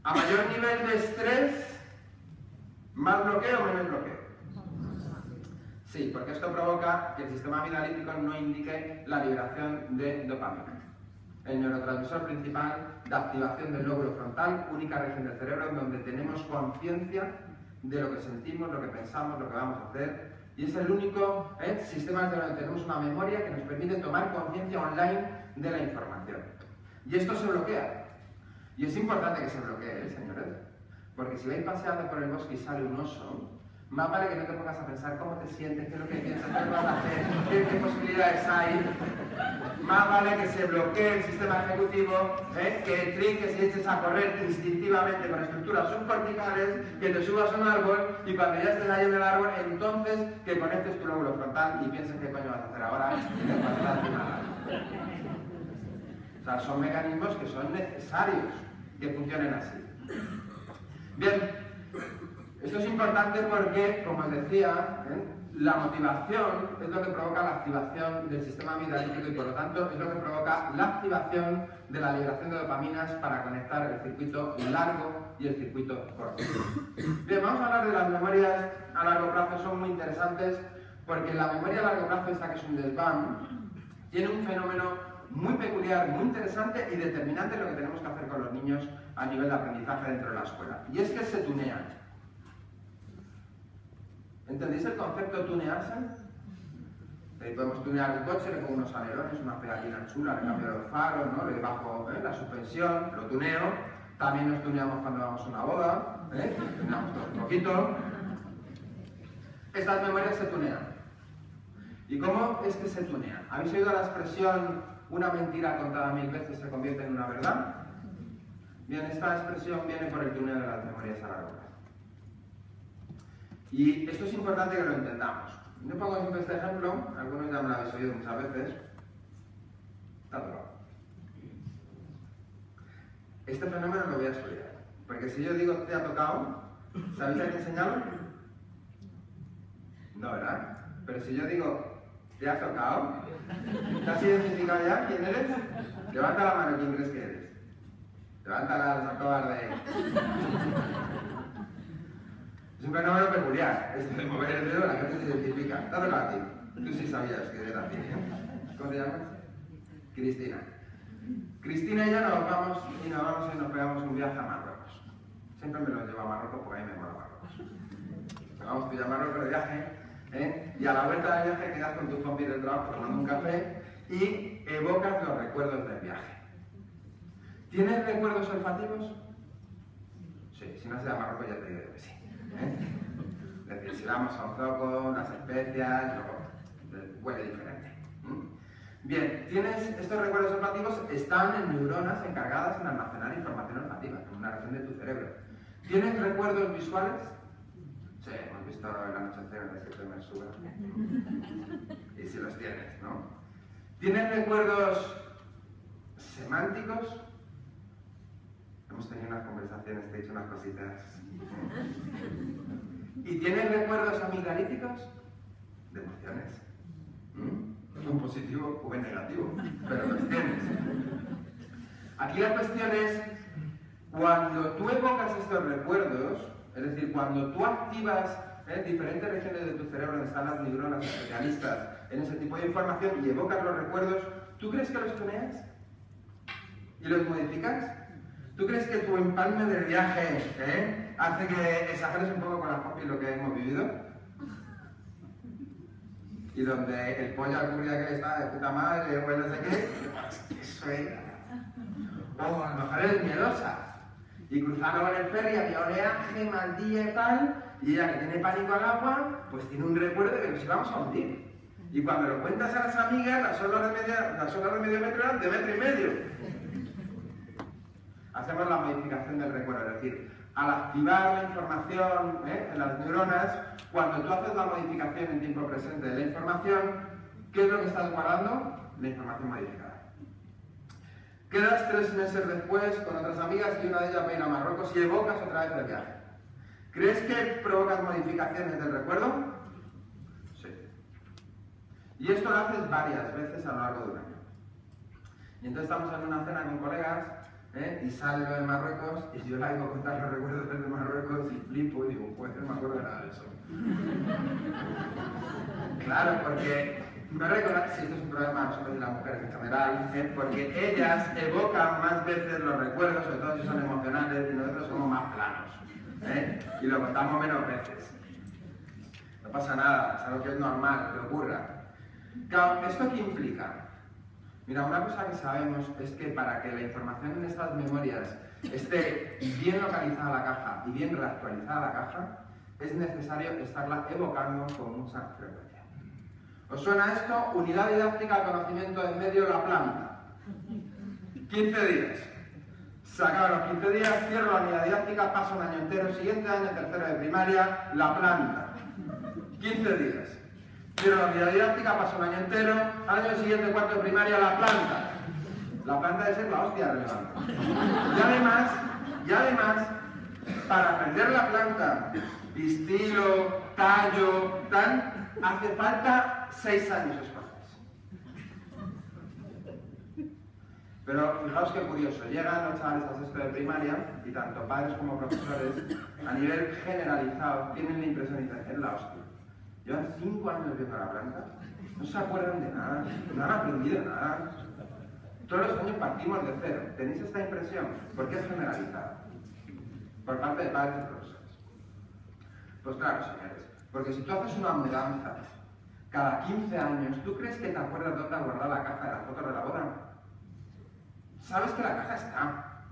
A mayor nivel de estrés, ¿más bloqueo o menos bloqueo? Sí, porque esto provoca que el sistema amigdalítico no indique la liberación de dopamina, el neurotransmisor principal de activación del lóbulo frontal, única región del cerebro donde tenemos conciencia de lo que sentimos, lo que pensamos, lo que vamos a hacer. Y es el único sistema donde tenemos una memoria que nos permite tomar conciencia online de la información. Y esto se bloquea. Y es importante que se bloquee, señores. Porque si vais paseando por el bosque y sale un oso, más vale que no te pongas a pensar cómo te sientes, qué es lo que piensas, qué vas a hacer, qué posibilidades hay. Más vale que se bloquee el sistema ejecutivo, que trinques y eches a correr instintivamente con estructuras subcorticales, que te subas a un árbol y cuando ya estés ahí en el árbol, entonces que conectes tu lóbulo frontal y pienses qué coño vas a hacer ahora y te vas a dar nada. O sea, son mecanismos que son necesarios que funcionen así. Bien, esto es importante porque, como os decía, la motivación es lo que provoca la activación del sistema amigdalítico y por lo tanto es lo que provoca la activación de la liberación de dopaminas para conectar el circuito largo y el circuito corto. Bien, vamos a hablar de las memorias a largo plazo, son muy interesantes porque la memoria a largo plazo, esta que es un desván, tiene un fenómeno muy peculiar, muy interesante y determinante en lo que tenemos que hacer con los niños a nivel de aprendizaje dentro de la escuela. Y es que se tunean. ¿Entendéis el concepto tunearse? Podemos tunear un coche, le pongo unos alerones, una pegatina chula, le cambio los faros, ¿no? Le bajo la suspensión, lo tuneo. También nos tuneamos cuando vamos a una boda, tuneamos todo un poquito. Estas memorias se tunean. ¿Y cómo es que se tunean? ¿Habéis oído la expresión una mentira contada 1000 veces se convierte en una verdad? Bien, esta expresión viene por el tuneo de las memorias a largo plazo. Y esto es importante que lo entendamos. Yo pongo siempre este ejemplo, algunos ya me lo habéis oído muchas veces. Está tocado. Este fenómeno lo voy a estudiar, porque si yo digo te ha tocado, ¿sabéis a quién señalo? No, ¿verdad? Pero si yo digo te ha tocado, ¿te has identificado ya quién eres? Levanta la mano, ¿quién crees que eres? Levántala, los acobarde. Es un fenómeno peculiar, esto de mover el dedo, la gente se identifica. Te ha tocado a ti. Tú sí sabías que era a ti, ¿eh? ¿Cómo te llamas? Cristina. Cristina y yo nos vamos y nos pegamos un viaje a Marruecos. Siempre me lo llevo a Marruecos porque a mí me mola Marruecos. Nos vamos tú y a Marruecos de viaje, ¿eh? Y a la vuelta del viaje quedas con tus compis del trabajo tomando un café y evocas los recuerdos del viaje. ¿Tienes recuerdos olfativos? Sí, si no se llama Marruecos ya te digo que sí. Es decir, si vamos a un zoco, las especias, luego huele diferente. Bien, tienes estos recuerdos olfativos, están en neuronas encargadas en almacenar información olfativa, en una región de tu cerebro. ¿Tienes recuerdos visuales? Sí, hemos visto el anochecer en el 7 de Mersura. Y si los tienes, ¿no? ¿Tienes recuerdos semánticos? Hemos tenido unas conversaciones, te he dicho unas cositas. ¿Y tienes recuerdos amigdalíticos? De emociones. Un positivo o un negativo, pero los tienes. Aquí la cuestión es, cuando tú evocas estos recuerdos, es decir, cuando tú activas diferentes regiones de tu cerebro donde están las neuronas especialistas en ese tipo de información y evocas los recuerdos, ¿tú crees que los tuneas? ¿Y los modificas? ¿Tú crees que tu empalme del viaje hace que exageres un poco con las copias lo que hemos vivido? Y donde el pollo ocurría que estaba de puta madre o no sé qué, eso era. O a lo mejor eres miedosa. Y cruzaron en el ferry, había oleaje, mal día y tal, y ella que tiene pánico al agua, pues tiene un recuerdo de que nos íbamos a hundir. Y cuando lo cuentas a las amigas, las olas de medio metro eran de 1,5 metros. Hacemos la modificación del recuerdo, es decir, al activar la información en las neuronas, cuando tú haces la modificación en tiempo presente de la información, ¿qué es lo que estás guardando? La información modificada. Quedas 3 meses después con otras amigas y una de ellas va a ir a Marruecos y evocas otra vez el viaje. ¿Crees que provocas modificaciones del recuerdo? Sí. Y esto lo haces varias veces a lo largo de un año. Y entonces estamos en una cena con colegas y sale lo de Marruecos y yo la digo a contar los recuerdos de Marruecos y flipo y digo, pues no me acuerdo de nada de eso. Claro, porque me recuerda, si esto es un problema nosotros y las mujeres en general, porque ellas evocan más veces los recuerdos, sobre todo si son emocionales, y nosotros somos más planos, y lo contamos menos veces. No pasa nada, es algo que es normal, que ocurra. Claro, ¿esto qué implica? Mira, una cosa que sabemos es que para que la información en estas memorias esté bien localizada la caja y bien reactualizada la caja, es necesario estarla evocando con mucha frecuencia. ¿Os suena esto? Unidad didáctica, conocimiento en medio, la planta. 15 días. Se acaban los 15 días, cierro la unidad didáctica, paso un año entero, siguiente año, tercero de primaria, la planta. 15 días. Cierro la unidad didáctica, paso un año entero, al año siguiente, cuarto de primaria, la planta. La planta debe ser la hostia relevante. Y además, para aprender la planta, pistilo, tallo, tal, hace falta 6 años escolares. Pero fijaos qué curioso, llegan los chavales a sexto de primaria y tanto padres como profesores, a nivel generalizado, tienen la impresión de que es la hostia. Llevan 5 años viendo la planta, no se acuerdan de nada, no han aprendido nada. Todos los años partimos de cero. ¿Tenéis esta impresión? ¿Por qué es generalizada? Por parte de padres y profesores. Pues claro, señores, porque si tú haces una mudanza cada 15 años, ¿tú crees que te acuerdas dónde has guardado la caja de las fotos de la boda? Sabes que la caja está.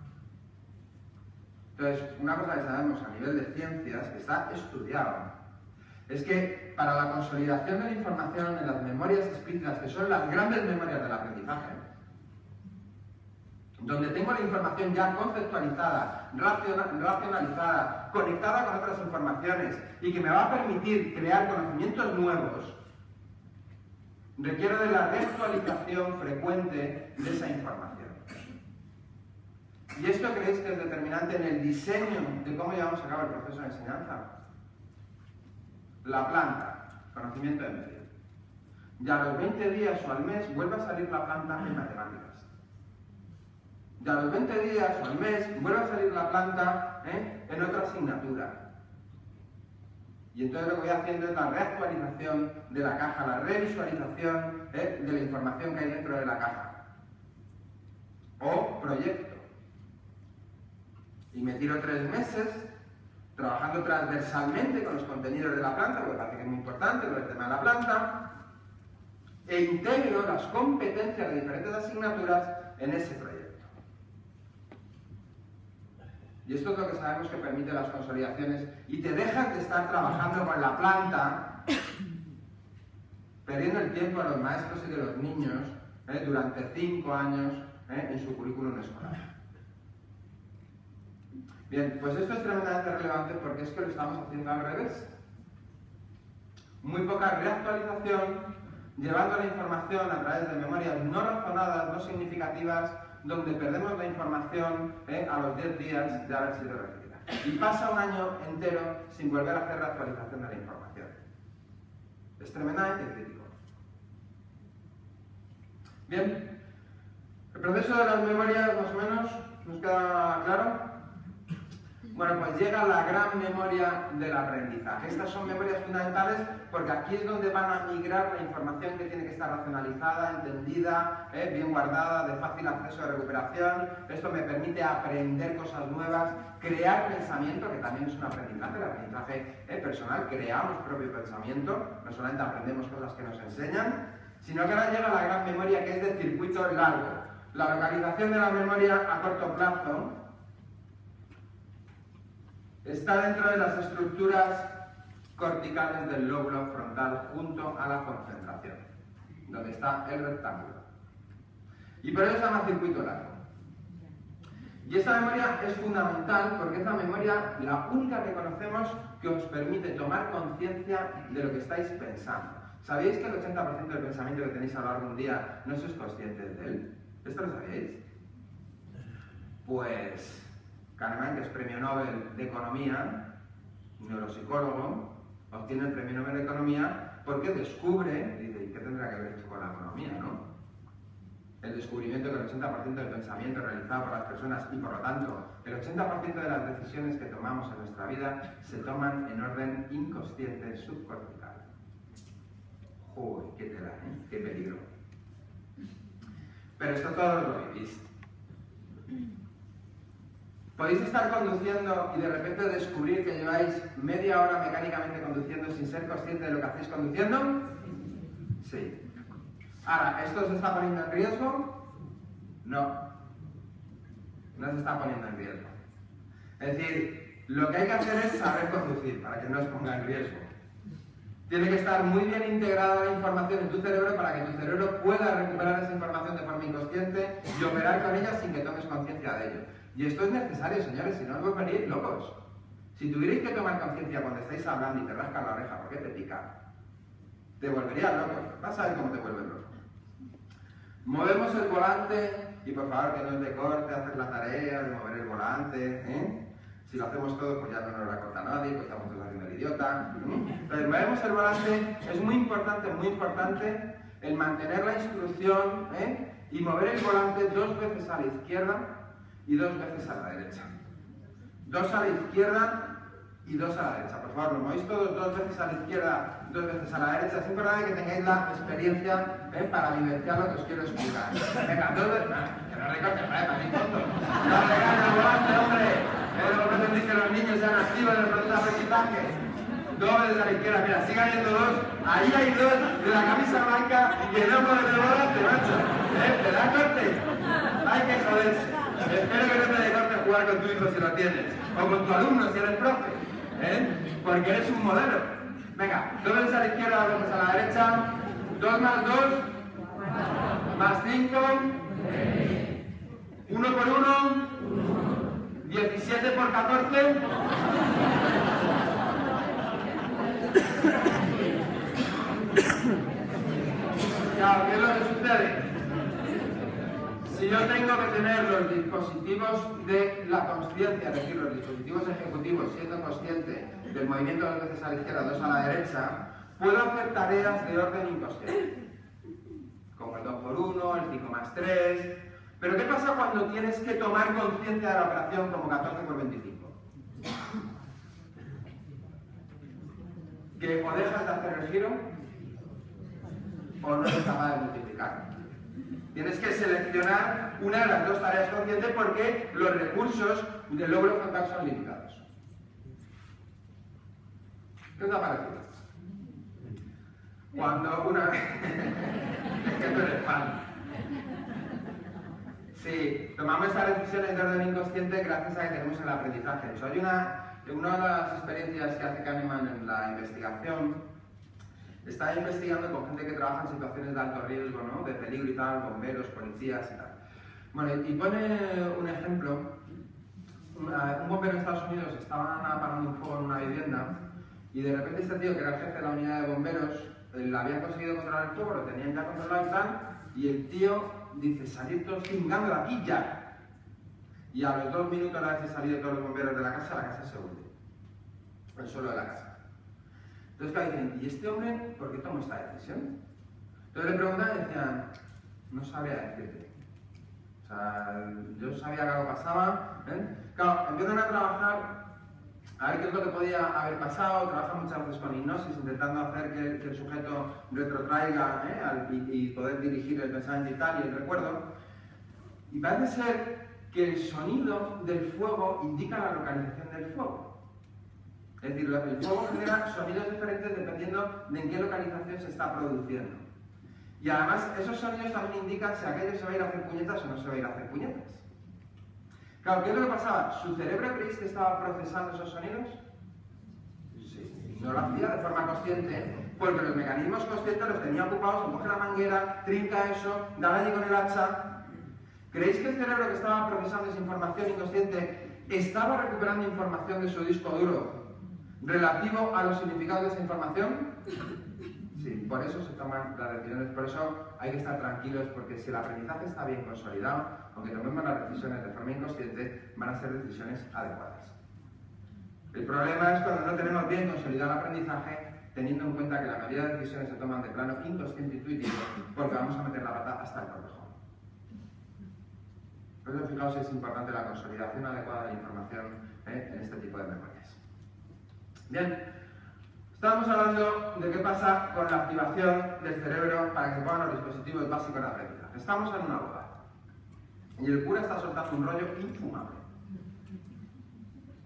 Entonces, una cosa que sabemos a nivel de ciencias, que está estudiado, es que para la consolidación de la información en las memorias explícitas, que son las grandes memorias del aprendizaje, donde tengo la información ya conceptualizada, racionalizada, conectada con otras informaciones y que me va a permitir crear conocimientos nuevos, requiero de la reactualización frecuente de esa información. ¿Y esto creéis que es determinante en el diseño de cómo llevamos a cabo el proceso de enseñanza? La planta, conocimiento de medio. Y a los 20 días o al mes vuelve a salir la planta en matemáticas. Y a los 20 días o al mes vuelve a salir la planta en otra asignatura. Y entonces lo que voy haciendo es la reactualización de la caja, la revisualización de la información que hay dentro de la caja. O proyecto. Y me tiro 3 meses trabajando transversalmente con los contenidos de la planta, porque parece que es muy importante el tema de la planta, e integro las competencias de diferentes asignaturas en ese proyecto. Y esto es lo que sabemos que permite las consolidaciones y te dejas de estar trabajando con la planta, perdiendo el tiempo a los maestros y de los niños durante 5 años en su currículum escolar. Bien, pues esto es tremendamente relevante porque es que lo estamos haciendo al revés. Muy poca reactualización, llevando la información a través de memorias no razonadas, no significativas, donde perdemos la información a los 10 días de haber sido recibida. Y pasa un año entero sin volver a hacer la actualización de la información. Es tremendamente crítico. Bien, el proceso de las memorias más o menos nos queda claro. Bueno, pues llega la gran memoria del aprendizaje. Estas son memorias fundamentales porque aquí es donde van a migrar la información que tiene que estar racionalizada, entendida, bien guardada, de fácil acceso de recuperación. Esto me permite aprender cosas nuevas, crear pensamiento, que también es un aprendizaje, el aprendizaje personal. Creamos propio pensamiento, no solamente aprendemos cosas que nos enseñan, sino que ahora llega la gran memoria, que es de circuito largo. La localización de la memoria a corto plazo está dentro de las estructuras corticales del lóbulo frontal junto a la concentración, donde está el rectángulo. Y por eso se llama circuito largo. Y esta memoria es fundamental porque es la memoria, la única que conocemos que os permite tomar conciencia de lo que estáis pensando. ¿Sabéis que el 80% del pensamiento que tenéis a lo largo de un día no sois conscientes de él? ¿Esto lo sabéis? Pues Kahneman, que es premio Nobel de Economía, neuropsicólogo, obtiene el premio Nobel de Economía porque descubre, dice, ¿y qué tendrá que ver esto con la economía, no? El descubrimiento que el 80% del pensamiento realizado por las personas y por lo tanto el 80% de las decisiones que tomamos en nuestra vida se toman en orden inconsciente subcortical. ¡Joder, qué tela, qué peligro! Pero esto todos lo vivís. Podéis estar conduciendo y de repente descubrir que lleváis media hora mecánicamente conduciendo sin ser consciente de lo que hacéis conduciendo. Sí. Ahora, ¿esto se está poniendo en riesgo? No. No se está poniendo en riesgo. Es decir, lo que hay que hacer es saber conducir para que no os ponga en riesgo. Tiene que estar muy bien integrada la información en tu cerebro para que tu cerebro pueda recuperar esa información de forma inconsciente y operar con ella sin que tomes conciencia de ello. Y esto es necesario, señores, si no os volveríais locos. Si tuvierais que tomar conciencia cuando estáis hablando y te rascas la oreja porque te pica, te volverías loco. Vas a ver cómo te vuelves loco. Movemos el volante y por favor que no te corte hacer la tarea de mover el volante, Si lo hacemos todo, pues ya no nos la corta nadie, pues estamos todos haciendo el idiota. Entonces, movemos el volante, es muy importante el mantener la instrucción y mover el volante 2 veces a la izquierda y 2 veces a la derecha. 2 a la izquierda y 2 a la derecha. Por favor, lo movéis todos 2 veces a la izquierda, 2 veces a la derecha. Es importante que tengáis la experiencia para vivenciar lo que os quiero explicar. Venga, 2 veces. Que no recortes, para mí tonto. No recortes el volante, hombre. Lo que pretendéis que los niños sean activos en el proceso de aprendizaje. 2 veces a la izquierda. Mira, sigan yendo 2. Ahí hay 2 de la camisa blanca que no mueven el volante, macho. ¿Te da corte? Hay que joderse. Espero que no te dé corte jugar con tu hijo si lo tienes, o con tu alumno si eres profe, porque eres un modelo. Venga, 2 veces a la izquierda, 2 veces a la derecha. 2 más 2, más 5, 1 por 1, 17 por 14. Claro, ¿qué es lo que sucede? Si yo tengo que tener los dispositivos de la consciencia, es decir, los dispositivos ejecutivos, siendo consciente del movimiento 2 veces a la izquierda, 2 a la derecha, puedo hacer tareas de orden inconsciente, como el 2 por 1, el 5 más 3. Pero ¿qué pasa cuando tienes que tomar conciencia de la operación como 14 por 25? Que o dejas de hacer el giro o no eres capaz de multiplicar. Tienes que seleccionar una de las 2 tareas conscientes porque los recursos del logro frontal son limitados. ¿Qué te ha parecido? Cuando una vez... es que tú eres fan. Sí, tomamos estas decisiones de orden inconsciente gracias a que tenemos el aprendizaje. De hecho, hay una de las experiencias que hace Kahneman en la investigación, está investigando con gente que trabaja en situaciones de alto riesgo, ¿no? De peligro y tal, bomberos, policías y tal. Bueno, y pone un ejemplo. Un bombero en Estados Unidos estaba apagando un fuego en una vivienda y de repente este tío, que era el jefe de la unidad de bomberos, le había conseguido controlar el fuego, lo tenían ya controlado y tal, y el tío dice, salir todos cingando de aquí ya. Y a los 2 minutos de haberse salido todos los bomberos de la casa se hunde. El suelo de la casa. Entonces, claro, dicen, ¿y este hombre por qué tomó esta decisión? Entonces le preguntan y decían, no sabría decirte. O sea, yo sabía que algo pasaba. Claro, empiezan a trabajar a ver qué es lo que podía haber pasado, trabajan muchas veces con hipnosis, intentando hacer que el sujeto retrotraiga y poder dirigir el pensamiento y tal, y el recuerdo. Y parece ser que el sonido del fuego indica la localización del fuego. Es decir, el fuego genera sonidos diferentes dependiendo de en qué localización se está produciendo. Y además, esos sonidos también indican si aquello se va a ir a hacer puñetas o no se va a ir a hacer puñetas. Claro, ¿qué es lo que pasaba? ¿Su cerebro creéis que estaba procesando esos sonidos? Sí. No lo hacía de forma consciente, porque los mecanismos conscientes los tenía ocupados, coge la manguera, trinca eso, dale allí con el hacha. ¿Creéis que el cerebro que estaba procesando esa información inconsciente estaba recuperando información de su disco duro relativo a los significados de esa información? Sí, por eso se toman las decisiones, por eso hay que estar tranquilos, porque si el aprendizaje está bien consolidado, aunque tomemos las decisiones de forma inconsciente, van a ser decisiones adecuadas. El problema es cuando no tenemos bien consolidado el aprendizaje, teniendo en cuenta que la mayoría de decisiones se toman de plano inconsciente intuitivo, porque vamos a meter la pata hasta el correjón. Por eso fijaos si es importante la consolidación adecuada de la información en este tipo de memorias. Bien. Estamos hablando de qué pasa con la activación del cerebro para que se pongan los dispositivos básicos de aprendizaje. Estamos en una boda y el cura está soltando un rollo infumable.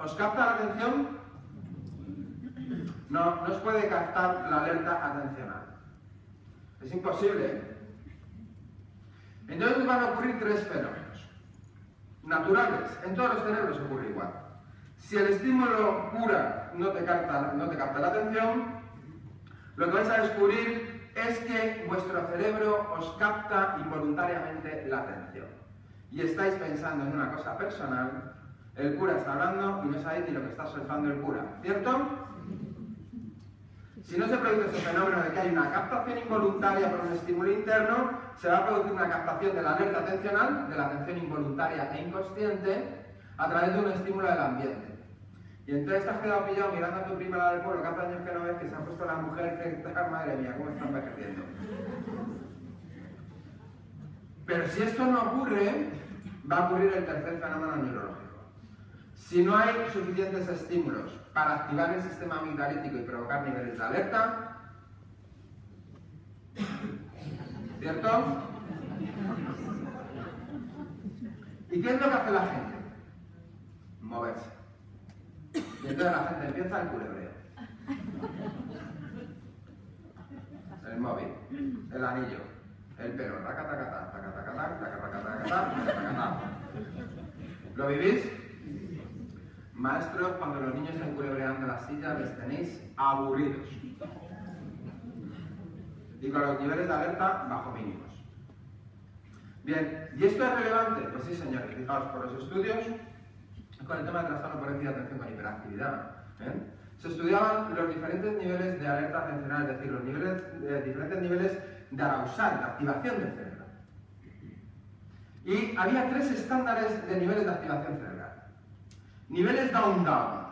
¿Os capta la atención? No os puede captar la alerta atencional. Es imposible. Entonces van a ocurrir 3 fenómenos naturales. En todos los cerebros ocurre igual. Si el estímulo cura no te capta la atención, lo que vais a descubrir es que vuestro cerebro os capta involuntariamente la atención. Y estáis pensando en una cosa personal, el cura está hablando y no sabéis ni lo que está soltando el cura, ¿cierto? Si no se produce ese fenómeno de que hay una captación involuntaria por un estímulo interno, se va a producir una captación de la alerta atencional, de la atención involuntaria e inconsciente, a través de un estímulo del ambiente. Y entonces te has quedado pillado mirando a tu prima la del pueblo, que hace años que no ves, que se ha puesto la mujer que está, madre mía, cómo está envejeciendo. Pero si esto no ocurre, va a ocurrir el tercer fenómeno neurológico. Si no hay suficientes estímulos para activar el sistema amigdalítico y provocar niveles de alerta, ¿cierto? ¿Y qué es lo que hace la gente? Moverse. Y entonces la gente empieza el culebreo. El móvil, el anillo, el pelo, ¿Lo vivís? Maestros, cuando los niños están culebreando las sillas, ya les tenéis aburridos. Y con los niveles de alerta bajo mínimos. Bien, ¿y esto es relevante? Pues sí, señores, fijaos, por los estudios con el tema de trastorno por déficit de atención con hiperactividad. Se estudiaban los diferentes niveles de alerta atencional, es decir, los diferentes niveles de arousal, de activación del cerebro. Y había 3 estándares de niveles de activación cerebral. Niveles down-down.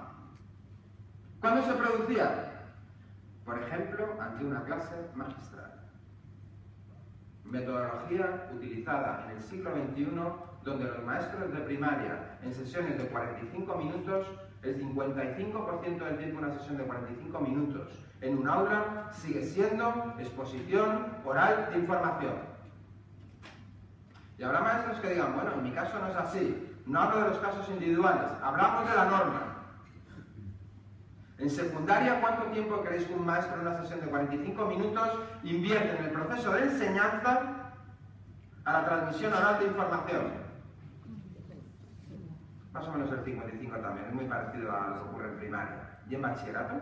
¿Cuándo se producían? Por ejemplo, ante una clase magistral. Metodología utilizada en el siglo XXI, donde los maestros de primaria, en sesiones de 45 minutos, el 55% del tiempo de una sesión de 45 minutos en un aula sigue siendo exposición oral de información. Y habrá maestros que digan, bueno, en mi caso no es así, no hablo de los casos individuales, hablamos de la norma. En secundaria, ¿cuánto tiempo creéis que un maestro en una sesión de 45 minutos invierte en el proceso de enseñanza a la transmisión oral de información? Más o menos el 55 también, es muy parecido a lo que ocurre en primaria. ¿Y en bachillerato?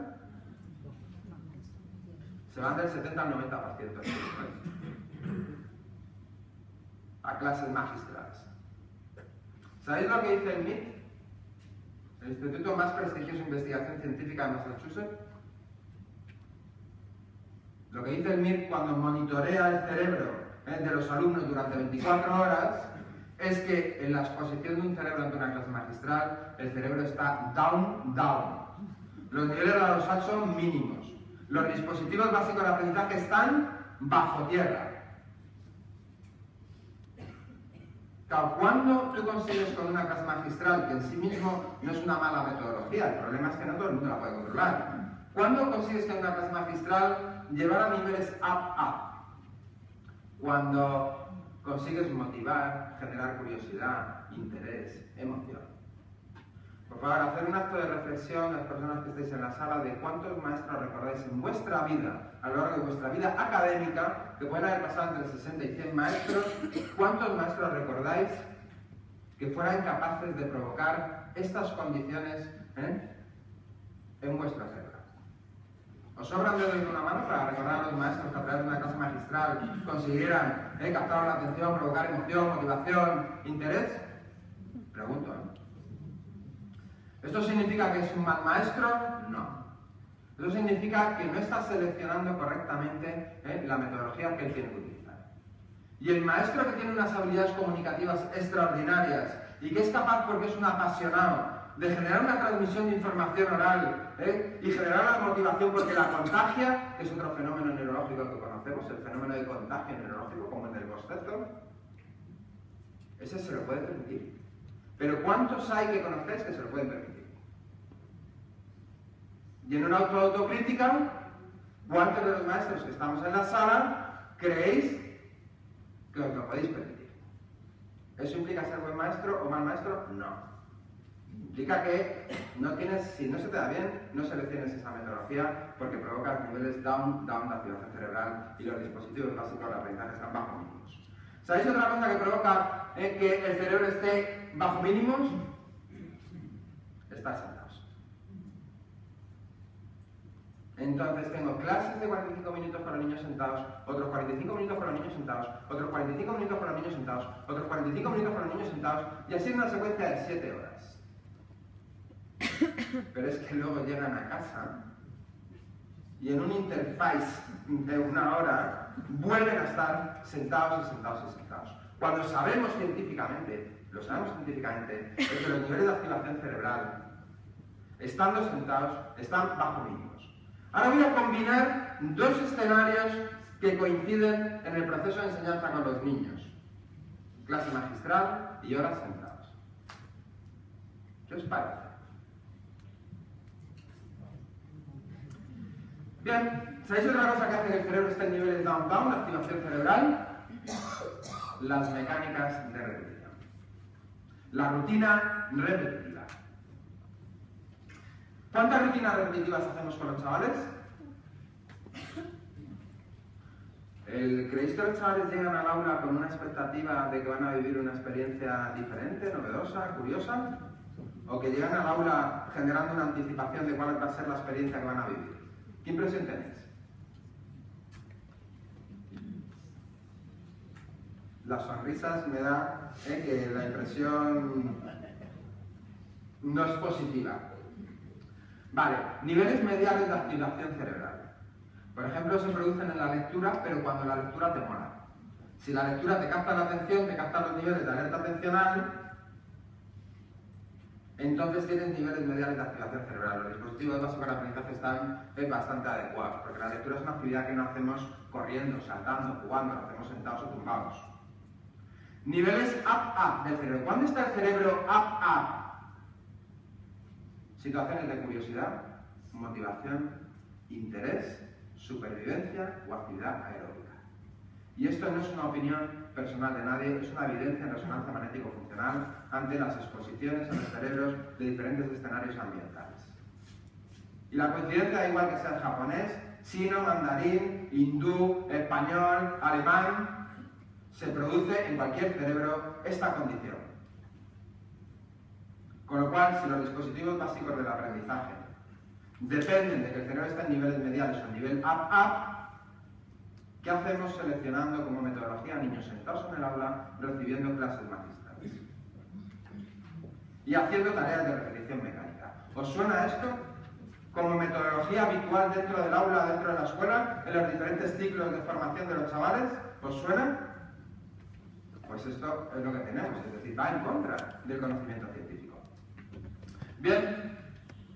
Se van del 70 al 90%. A clases magistrales. ¿Sabéis lo que dice el MIT? El instituto más prestigioso de investigación científica de Massachusetts. Lo que dice el MIT cuando monitorea el cerebro de los alumnos durante 24 horas es que en la exposición de un cerebro ante una clase magistral, el cerebro está down. Los niveles de arousal son mínimos. Los dispositivos básicos de aprendizaje están bajo tierra. Claro, cuando tú consigues con una clase magistral, que en sí mismo no es una mala metodología, el problema es que no todo el mundo la puede controlar. ¿Cuándo consigues con una clase magistral llevar a niveles up? Cuando consigues motivar, generar curiosidad, interés, emoción. Por favor, hacer un acto de reflexión las personas que estéis en la sala de cuántos maestros recordáis en vuestra vida, a lo largo de vuestra vida académica, que pueden haber pasado entre 60 y 100 maestros, cuántos maestros recordáis que fueran capaces de provocar estas condiciones en vuestra cerebro. ¿Os sobran dedos en una mano para recordar a los maestros que a través de una clase magistral consiguieran captar la atención, provocar emoción, motivación, interés? Pregunto, ¿Esto significa que es un mal maestro? No. Eso significa que no está seleccionando correctamente la metodología que él tiene que utilizar. Y el maestro que tiene unas habilidades comunicativas extraordinarias y que es capaz, porque es un apasionado, de generar una transmisión de información oral y generar la motivación porque la contagia, que es otro fenómeno neurológico que conocemos, el fenómeno de contagio neurológico, como en el bostezo, ese se lo puede permitir. Pero ¿cuántos hay que conocéis que se lo pueden permitir? Y en una autocrítica, ¿cuántos de los maestros que estamos en la sala creéis que os lo podéis permitir? ¿Eso implica ser buen maestro o mal maestro? No. Implica que si no se te da bien, no selecciones esa metodología porque provoca niveles down de activación cerebral y los dispositivos básicos de aprendizaje están bajo mínimos. ¿Sabéis otra cosa que provoca que el cerebro esté bajo mínimos? Estar sentados. Entonces tengo clases de 45 minutos para los niños sentados, otros 45 minutos para los niños sentados, otros 45 minutos para los niños sentados, otros 45 minutos para los niños sentados, y así en una secuencia de 7 horas. Pero es que luego llegan a casa y en un interface de 1 hora vuelven a estar sentados y sentados y sentados. Cuando sabemos científicamente, es que los niveles de activación cerebral, estando sentados, están bajo mínimos. Ahora voy a combinar 2 escenarios que coinciden en el proceso de enseñanza con los niños. Clase magistral y horas sentados. ¿Qué os parece? Bien, ¿sabéis otra cosa que hace que el cerebro esté en niveles down-down, la activación cerebral? Las mecánicas de repetición. La rutina repetitiva. ¿Cuántas rutinas repetitivas hacemos con los chavales? ¿Creéis que los chavales llegan al aula con una expectativa de que van a vivir una experiencia diferente, novedosa, curiosa? o que llegan al aula generando una anticipación de cuál va a ser la experiencia que van a vivir. ¿Qué impresión tenéis? Las sonrisas me da que la impresión no es positiva. Vale, niveles mediales de activación cerebral. Por ejemplo, se producen en la lectura, pero cuando la lectura te mola. Si la lectura te capta la atención, te capta los niveles de alerta atencional, entonces tienes niveles mediales de activación cerebral. Los dispositivos básicos de aprendizaje están bastante adecuados, porque la lectura es una actividad que no hacemos corriendo, saltando, jugando, lo hacemos sentados o tumbados. Niveles up-up del cerebro. ¿Cuándo está el cerebro up-up? Situaciones de curiosidad, motivación, interés, supervivencia o actividad aeróbica. Y esto no es una opinión personal de nadie, es una evidencia en resonancia magnético-funcional ante las exposiciones en los cerebros de diferentes escenarios ambientales. Y la coincidencia da igual que sea japonés, chino, mandarín, hindú, español, alemán, se produce en cualquier cerebro esta condición. Con lo cual, si los dispositivos básicos del aprendizaje dependen de que el cerebro esté en niveles mediales o en nivel up-up, ¿qué hacemos seleccionando como metodología a niños sentados en el aula recibiendo clases magistrales? Y haciendo tareas de repetición mecánica. ¿Os suena esto como metodología habitual dentro del aula, dentro de la escuela, en los diferentes ciclos de formación de los chavales? ¿Os suena? Pues esto es lo que tenemos, es decir, va en contra del conocimiento científico. Bien,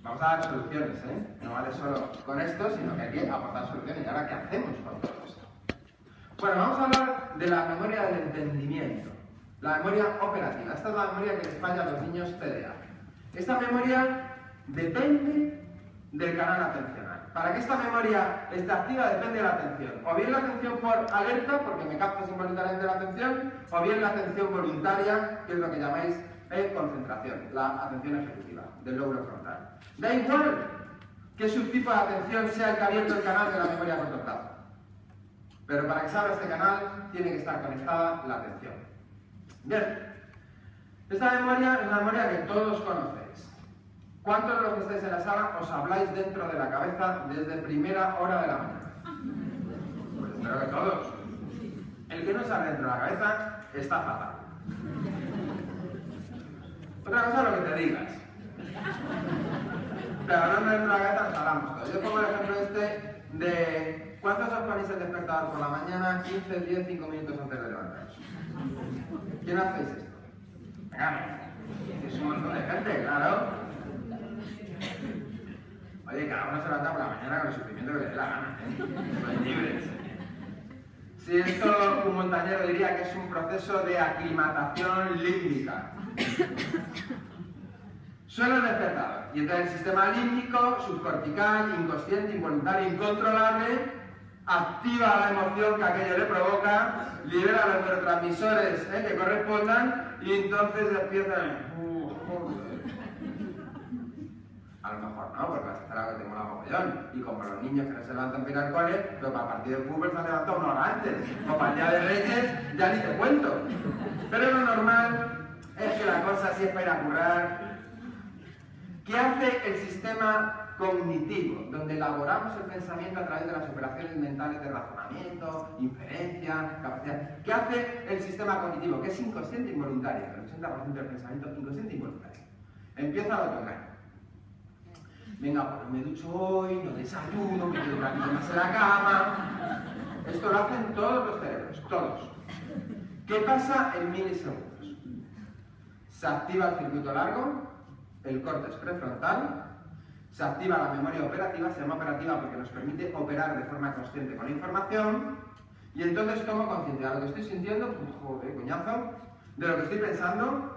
vamos a dar soluciones, ¿eh? No vale solo con esto, sino que hay que aportar soluciones. ¿Y ahora qué hacemos con todo esto? Bueno, vamos a hablar de la memoria del entendimiento, la memoria operativa. Esta es la memoria que les falla a los niños TDA. Esta memoria depende del canal atencional. Para que esta memoria esté activa depende de la atención. O bien la atención por alerta, porque me captas involuntariamente la atención, o bien la atención voluntaria, que es lo que llamáis concentración, la atención ejecutiva del lóbulo frontal. Da igual qué subtipo de atención sea el que ha abierto el canal de la memoria a corto plazo. Pero para que se abra este canal tiene que estar conectada la atención. Bien, esta memoria es una memoria que todos conocéis. ¿Cuántos de los que estáis en la sala os habláis dentro de la cabeza desde primera hora de la mañana? Pues espero que todos. El que no se habla dentro de la cabeza está fatal. Otra cosa es lo que te digas. Pero hablando dentro de la cabeza nos hablamos todos. Yo pongo el ejemplo este de ¿cuántos os ponéis el despertador por la mañana 15, 10, 5 minutos antes de levantaros? ¿Quién hacéis esto? Venga, es un montón de gente, claro. Oye, cada uno se levanta por la mañana con el sufrimiento que le dé la gana, ¿eh? Sois libres. Si esto un montañero diría que es un proceso de aclimatación límbica. Suena el despertador. Y entonces el sistema límbico, subcortical, inconsciente, involuntario, incontrolable, activa la emoción que aquello le provoca, libera los neurotransmisores que correspondan y entonces empiezan... A lo mejor no, porque vas a hacer algo que te mola mogollón. Y como los niños que no se levantan para ir al cole, pero para el partido de fútbol se han levantado una hora antes. O para el Día de Reyes, ya ni te cuento. Pero lo normal es que la cosa sí es para ir a currar. ¿Qué hace el sistema cognitivo? Donde elaboramos el pensamiento a través de las operaciones mentales de razonamiento, inferencia, capacidad. ¿Qué hace el sistema cognitivo? Que es inconsciente e involuntario. El 80% del pensamiento inconsciente e involuntario. Empieza el autoengaño. Venga, pues no me ducho hoy, no desayuno, me quedo un ratito más en la cama. Esto lo hacen todos los cerebros, todos. ¿Qué pasa en milisegundos? Se activa el circuito largo, el córtex prefrontal, se activa la memoria operativa, se llama operativa porque nos permite operar de forma consciente con la información, y entonces tomo conciencia de lo que estoy sintiendo, pues, joder, coñazo, de lo que estoy pensando,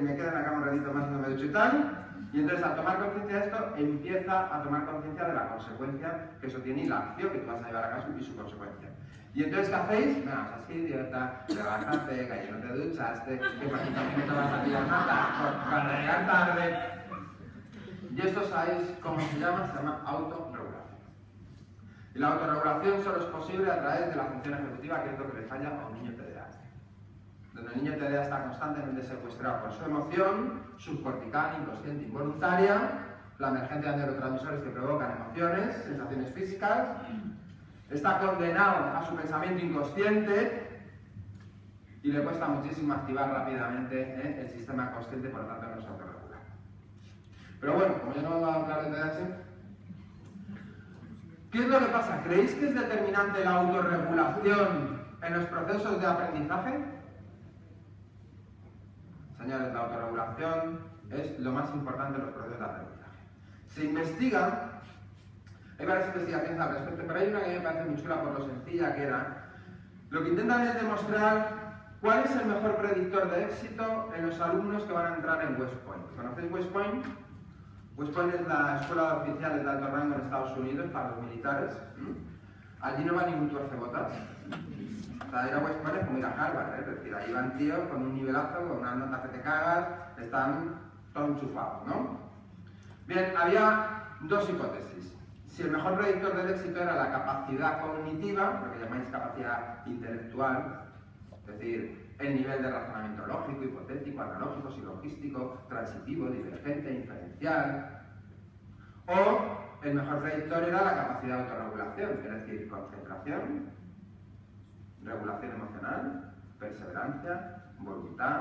me quedo en la cama un ratito más y no me ducho y tal. Y entonces al tomar conciencia de esto, empieza a tomar conciencia de la consecuencia que eso tiene y la acción que tú vas a llevar a cabo y su consecuencia. Y entonces, ¿qué hacéis? No, o sea, es que idiota, levántate, que ayer no te duchaste, que por 5 minutos vas a tirar un atajo, para llegar tarde. Y esto, ¿sabéis cómo se llama? Se llama autorregulación. Y la autorregulación solo es posible a través de la función ejecutiva, que es lo que le falla a un niño TDA. donde el niño TDA está constantemente secuestrado por su emoción subcortical, inconsciente, involuntaria, la emergencia de neurotransmisores que provocan emociones, sensaciones físicas, está condenado a su pensamiento inconsciente y le cuesta muchísimo activar rápidamente el sistema consciente, por lo tanto no se autorregula. Pero bueno, como ya no vamos a hablar de TDAH, ¿qué es lo que pasa? ¿Creéis que es determinante la autorregulación en los procesos de aprendizaje? Señores, la autorregulación es lo más importante en los procesos de aprendizaje. Se investiga, hay varias investigaciones al respecto, pero hay una que a mí me parece muy chula por lo sencilla que era. Lo que intentan es demostrar cuál es el mejor predictor de éxito en los alumnos que van a entrar en West Point. ¿Conocéis West Point? West Point es la escuela de oficiales de alto rango en Estados Unidos para los militares. Allí no va ningún tuercebotas. O sea, ir a West Point es como ir a Harvard, es decir, ahí van tíos con un nivelazo, con unas notas que te cagas, están todos enchufados, ¿no? Bien, había dos hipótesis. Si el mejor predictor del éxito era la capacidad cognitiva, lo que llamáis capacidad intelectual, es decir, el nivel de razonamiento lógico, hipotético, analógico, silogístico, transitivo, divergente, inferencial, o el mejor predictor era la capacidad de autorregulación, es decir, concentración, regulación emocional, perseverancia, voluntad,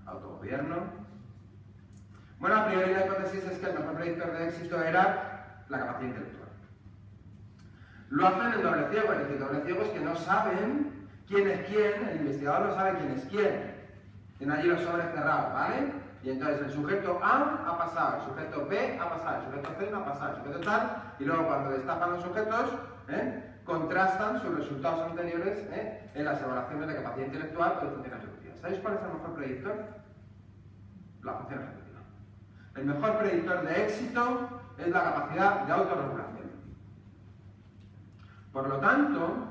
autogobierno. Bueno, a priori la hipótesis es que el mejor predictor de éxito era la capacidad intelectual. Lo hacen en doble ciego, es decir, doble ciegos que no saben quién es quién, el investigador no sabe quién es quién. Tienen allí los sobres cerrados, ¿vale? Y entonces el sujeto A ha pasado, el sujeto B ha pasado, el sujeto C no ha pasado, el sujeto tal, y luego cuando destapan los sujetos, contrastan sus resultados anteriores en las evaluaciones de capacidad intelectual o de función ejecutiva. ¿Sabéis cuál es el mejor predictor? La función ejecutiva. El mejor predictor de éxito es la capacidad de autorregulación. Por lo tanto,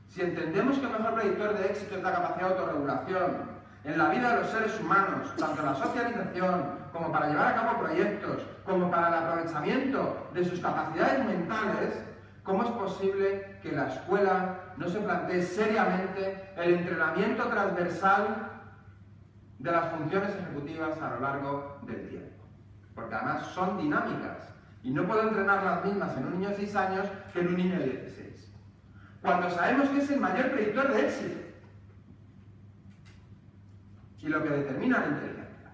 si entendemos que el mejor predictor de éxito es la capacidad de autorregulación en la vida de los seres humanos, tanto en la socialización, como para llevar a cabo proyectos, como para el aprovechamiento de sus capacidades mentales, ¿cómo es posible que la escuela no se plantee seriamente el entrenamiento transversal de las funciones ejecutivas a lo largo del tiempo? Porque además son dinámicas y no puedo entrenar las mismas en un niño de 6 años que en un niño de 16. Cuando sabemos que es el mayor predictor de éxito y lo que determina la inteligencia.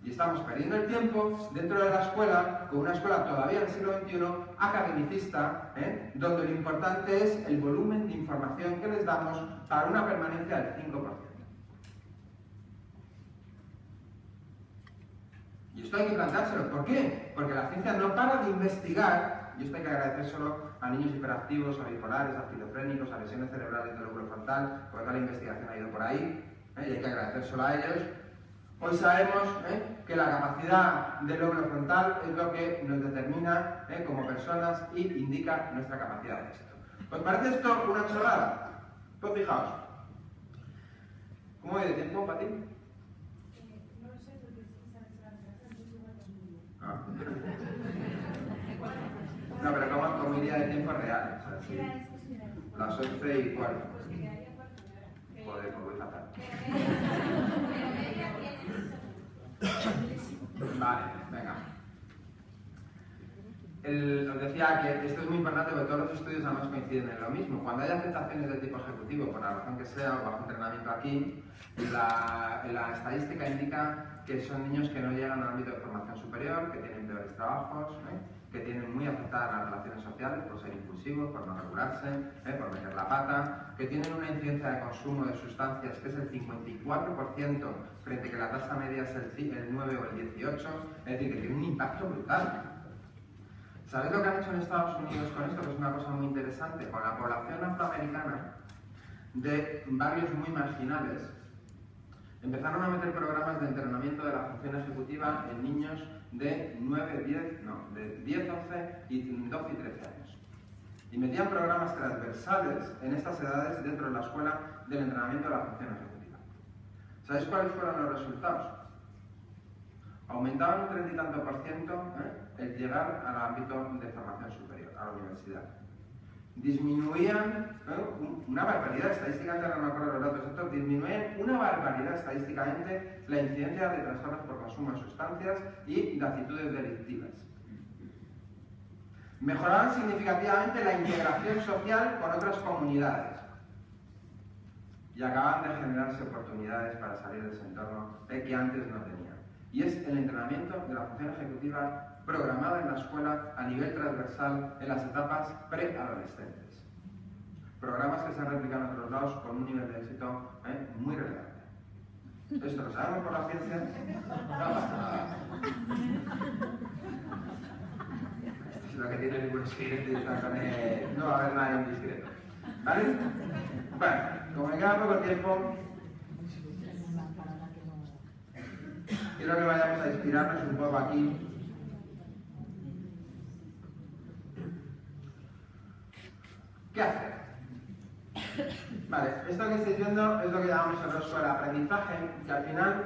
Y estamos perdiendo el tiempo dentro de la escuela, con una escuela todavía del siglo XXI, academicista, donde lo importante es el volumen de información que les damos para una permanencia del 5%. Y esto hay que planteárselo. ¿Por qué? Porque la ciencia no para de investigar, y esto hay que agradecérselo a niños hiperactivos, a bipolares, a esquizofrénicos, a lesiones cerebrales del lóbulo frontal, porque toda la investigación ha ido por ahí, y hay que agradecérselo a ellos. Hoy sabemos que la capacidad del lóbulo frontal es lo que nos determina como personas y indica nuestra capacidad de éxito. ¿Os parece esto una chorrada? Pues fijaos. ¿Cómo voy de tiempo, Pati? No lo sé, porque No, pero ¿cómo iría de tiempo real? O sea, sí. Las 11:15. Joder, pues voy fatal. Vale, venga. Os decía que esto es muy importante porque todos los estudios además coinciden en lo mismo. Cuando hay aceptaciones de tipo ejecutivo, por la razón que sea, o bajo entrenamiento aquí, la estadística indica que son niños que no llegan al ámbito de formación superior, que tienen peores trabajos, que tienen muy afectadas las relaciones sociales por ser impulsivos, por no regularse, por meter la pata, que tienen una incidencia de consumo de sustancias que es el 54% frente a que la tasa media es el 9 o el 18%, es decir, que tiene un impacto brutal. ¿Sabéis lo que han hecho en Estados Unidos con esto? Que es una cosa muy interesante. Con la población afroamericana de barrios muy marginales, empezaron a meter programas de entrenamiento de la función ejecutiva en niños de 10, 11 y 12 y 13 años. Y metían programas transversales en estas edades dentro de la escuela del entrenamiento de la función ejecutiva. ¿Sabéis cuáles fueron los resultados? Aumentaban un 30 y tanto % el llegar al ámbito de formación superior, a la universidad. disminuían una barbaridad, estadísticamente no me acuerdo los datos exactos, disminuían una barbaridad estadísticamente la incidencia de trastornos por consumo de sustancias y de actitudes delictivas. Mejoraban significativamente la integración social con otras comunidades y acaban de generarse oportunidades para salir de ese entorno que antes no tenían. Y es el entrenamiento de la función ejecutiva programada en la escuela a nivel transversal en las etapas preadolescentes. Programas que se han replicado en otros lados con un nivel de éxito muy relevante. Esto lo sabemos por la ciencia, no pasa nada. Esto es lo que tiene el libro siguiente y está con el... No va a haber nada indiscreto. ¿Vale? Bueno, como me queda poco tiempo, quiero que vayamos a inspirarnos un poco aquí. ¿Qué hacer? Vale, esto que estáis viendo es lo que llamamos el rostro del aprendizaje, que al final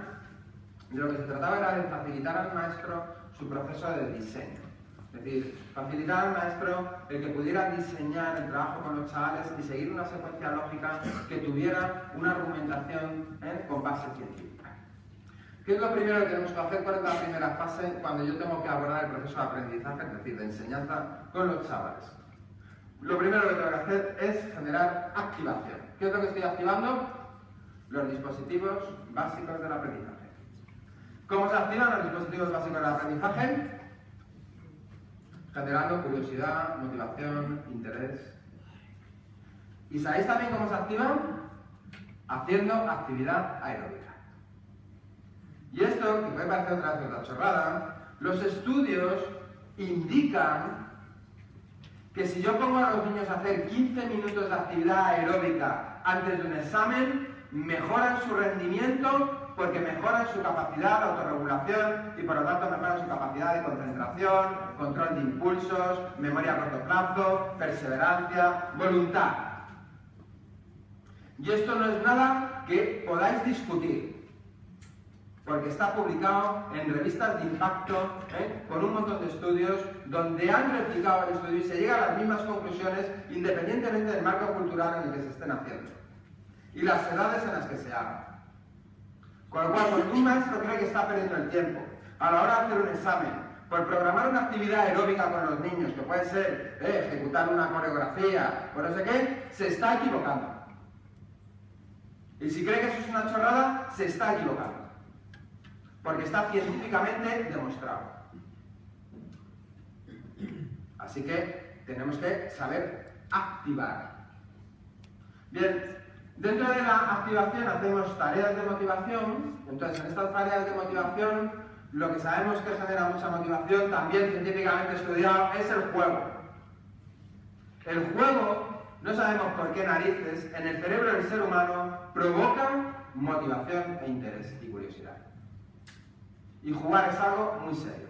de lo que se trataba era de facilitar al maestro su proceso de diseño. Es decir, facilitar al maestro el que pudiera diseñar el trabajo con los chavales y seguir una secuencia lógica que tuviera una argumentación con base científica. ¿Qué es lo primero que tenemos que hacer? ¿Cuál es la primera fase cuando yo tengo que abordar el proceso de aprendizaje, es decir, de enseñanza con los chavales? Lo primero que tengo que hacer es generar activación. ¿Qué es lo que estoy activando? Los dispositivos básicos del aprendizaje. ¿Cómo se activan los dispositivos básicos del aprendizaje? Generando curiosidad, motivación, interés. ¿Y sabéis también cómo se activan? Haciendo actividad aeróbica. Y esto, que puede parecer otra vez una chorrada, los estudios indican que si yo pongo a los niños a hacer 15 minutos de actividad aeróbica antes de un examen, mejoran su rendimiento porque mejoran su capacidad de autorregulación y por lo tanto mejoran su capacidad de concentración, control de impulsos, memoria a corto plazo, perseverancia, voluntad. Y esto no es nada que podáis discutir, porque está publicado en revistas de impacto, con un montón de estudios donde han replicado el estudio y se llega a las mismas conclusiones independientemente del marco cultural en el que se estén haciendo y las edades en las que se hagan. Con lo cual, cuando un maestro cree que está perdiendo el tiempo a la hora de hacer un examen por programar una actividad aeróbica con los niños, que puede ser ejecutar una coreografía o no sé qué, se está equivocando. Y si cree que eso es una chorrada, se está equivocando. Porque está científicamente demostrado. Así que tenemos que saber activar. Bien, dentro de la activación hacemos tareas de motivación. Entonces, en estas tareas de motivación, lo que sabemos que genera mucha motivación, también científicamente estudiado, es el juego. El juego, no sabemos por qué narices, en el cerebro del ser humano provoca motivación e interés y curiosidad. Y jugar es algo muy serio.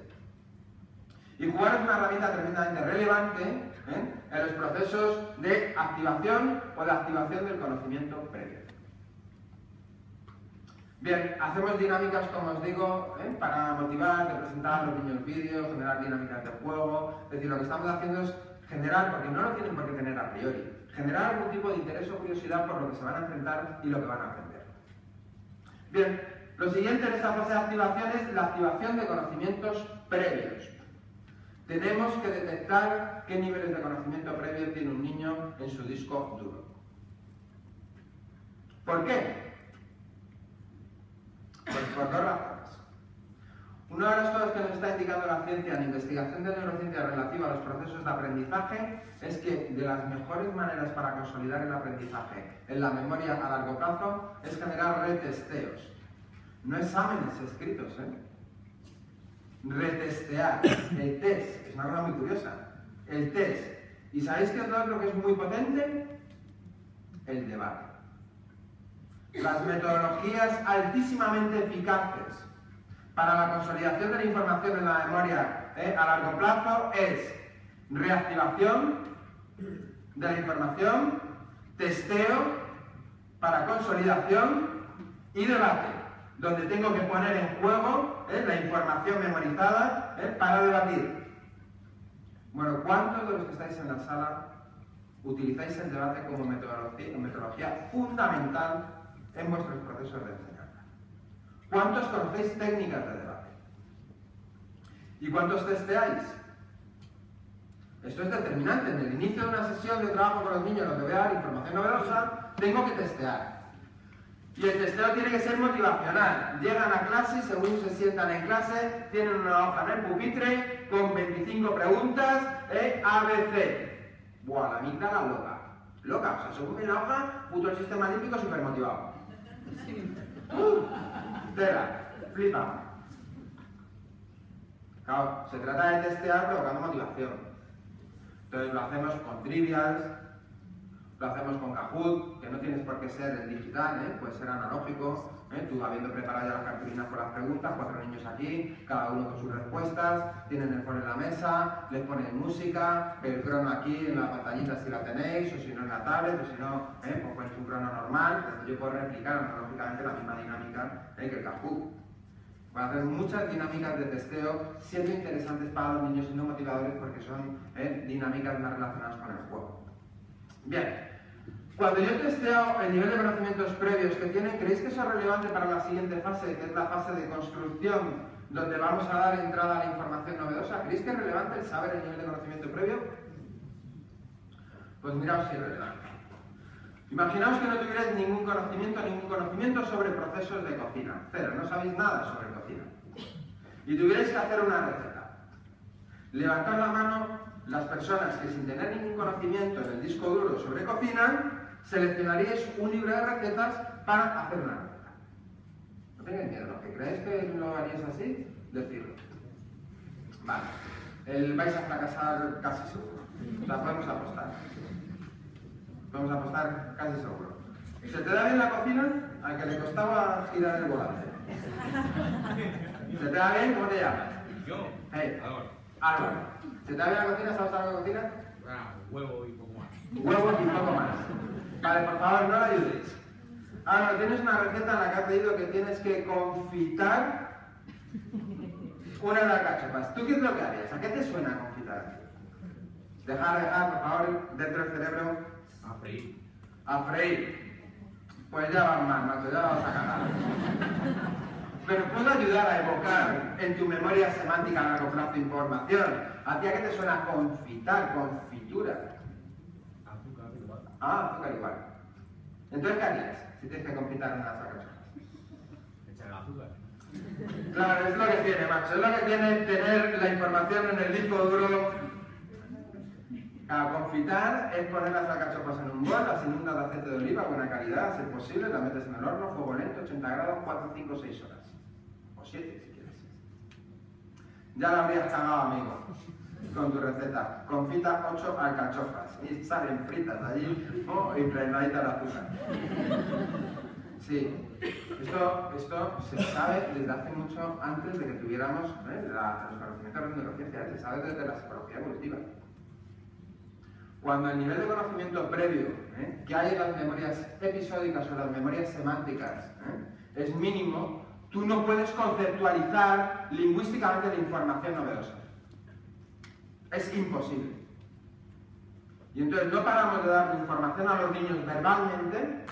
Y jugar es una herramienta tremendamente relevante en los procesos de activación o de activación del conocimiento previo. Bien, hacemos dinámicas, como os digo, para motivar, representar a los niños vídeos, generar dinámicas de juego. Es decir, lo que estamos haciendo es generar, porque no lo tienen por qué tener a priori, generar algún tipo de interés o curiosidad por lo que se van a enfrentar y lo que van a aprender. Bien. Lo siguiente en esta fase de activación es la activación de conocimientos previos. Tenemos que detectar qué niveles de conocimiento previo tiene un niño en su disco duro. ¿Por qué? Pues por dos razones. Una de las cosas que nos está indicando la ciencia en investigación de neurociencia relativa a los procesos de aprendizaje es que de las mejores maneras para consolidar el aprendizaje en la memoria a largo plazo es generar retesteos. No exámenes escritos, Retestear. El test. Es una cosa muy curiosa. El test. ¿Y sabéis qué es lo que es muy potente? El debate. Las metodologías altísimamente eficaces para la consolidación de la información en la memoria a largo plazo es reactivación de la información, testeo para consolidación y debate, donde tengo que poner en juego la información memorizada para debatir. Bueno, ¿cuántos de los que estáis en la sala utilizáis el debate como metodología fundamental en vuestros procesos de enseñanza? ¿Cuántos conocéis técnicas de debate? ¿Y cuántos testeáis? Esto es determinante. En el inicio de una sesión de trabajo con los niños, donde voy a dar información novedosa, tengo que testear. Y el testeo tiene que ser motivacional. Llegan a clase y según se sientan en clase, tienen una hoja en el pupitre con 25 preguntas, ABC. Buah, la mitad loca. Loca, o sea, según mi la hoja, puto el sistema límbico súper motivado. Tela, flipa. Claro, se trata de testear provocando motivación. Entonces lo hacemos con trivials, lo hacemos con Kahoot, que no tienes por qué ser el digital, puede ser analógico. Tú habiendo preparado ya las cartulinas con las preguntas, 4 niños aquí, cada uno con sus respuestas, tienen el phone en la mesa, les ponen música, el crono aquí en la pantallita si la tenéis, o si no en la tablet, o si no, pues ponéis un crono normal. Entonces yo puedo replicar analógicamente la misma dinámica que el Kahoot. Voy a hacer muchas dinámicas de testeo, siendo interesantes para los niños, siendo motivadores, porque son dinámicas más relacionadas con el juego. Bien. Cuando yo testeo el nivel de conocimientos previos que tienen, ¿creéis que eso es relevante para la siguiente fase, que es la fase de construcción, donde vamos a dar entrada a la información novedosa? ¿Creéis que es relevante el saber el nivel de conocimiento previo? Pues miraos si es relevante. Imaginaos que no tuvierais ningún conocimiento sobre procesos de cocina. Cero, no sabéis nada sobre cocina. Y tuvierais que hacer una receta. Levantad la mano las personas que sin tener ningún conocimiento en el disco duro sobre cocina, seleccionaríais un libro de recetas para hacer una receta. No tengáis miedo, ¿no? Que creáis que lo haríais así, decidlo. Vale. Vais a fracasar casi seguro. O sea, podemos apostar. Podemos apostar casi seguro. ¿Se te da bien la cocina? Al que le costaba girar el volante. ¿Se te da bien? ¿Cómo te llamas? Yo. Álvaro. ¿Se te da bien la cocina? ¿Sabes algo de cocina? Huevo y poco más. Huevo y poco más. Vale, por favor, no la ayudéis. Álvaro, tienes una receta en la que has leído que tienes que confitar una de las alcachofas. ¿Tú qué es lo que harías? ¿A qué te suena confitar? Dejar, por favor, dentro del cerebro. A freír. A freír. Pues ya vas mal, macho, ya vamos a cagar. Pero puedo ayudar a evocar en tu memoria semántica a largo plazo información. ¿A ti a qué te suena confitar, confitura? Azúcar igual. Ah, azúcar igual. Entonces, ¿qué harías si tienes que confitar unas alcachofas? Echar azúcar. Claro, es lo que tiene, macho. Es lo que tiene tener la información en el disco duro. Confitar es poner las alcachofas en un bol, las inundas de aceite de oliva, buena calidad, si es posible, las metes en el horno, fuego lento, 80 grados, 4, 5, 6 horas. O 7, si quieres. Ya la habrías cagado, amigo, con tu receta. Confita 8 alcachofas y salen fritas allí, impregnaditas de azúcar. Sí, esto se sabe desde hace mucho antes de que tuviéramos los conocimientos de neurociencia, se sabe desde la psicología evolutiva. Cuando el nivel de conocimiento previo que hay en las memorias episódicas o las memorias semánticas es mínimo, tú no puedes conceptualizar lingüísticamente la información novedosa. Es imposible. Y entonces no paramos de dar información a los niños verbalmente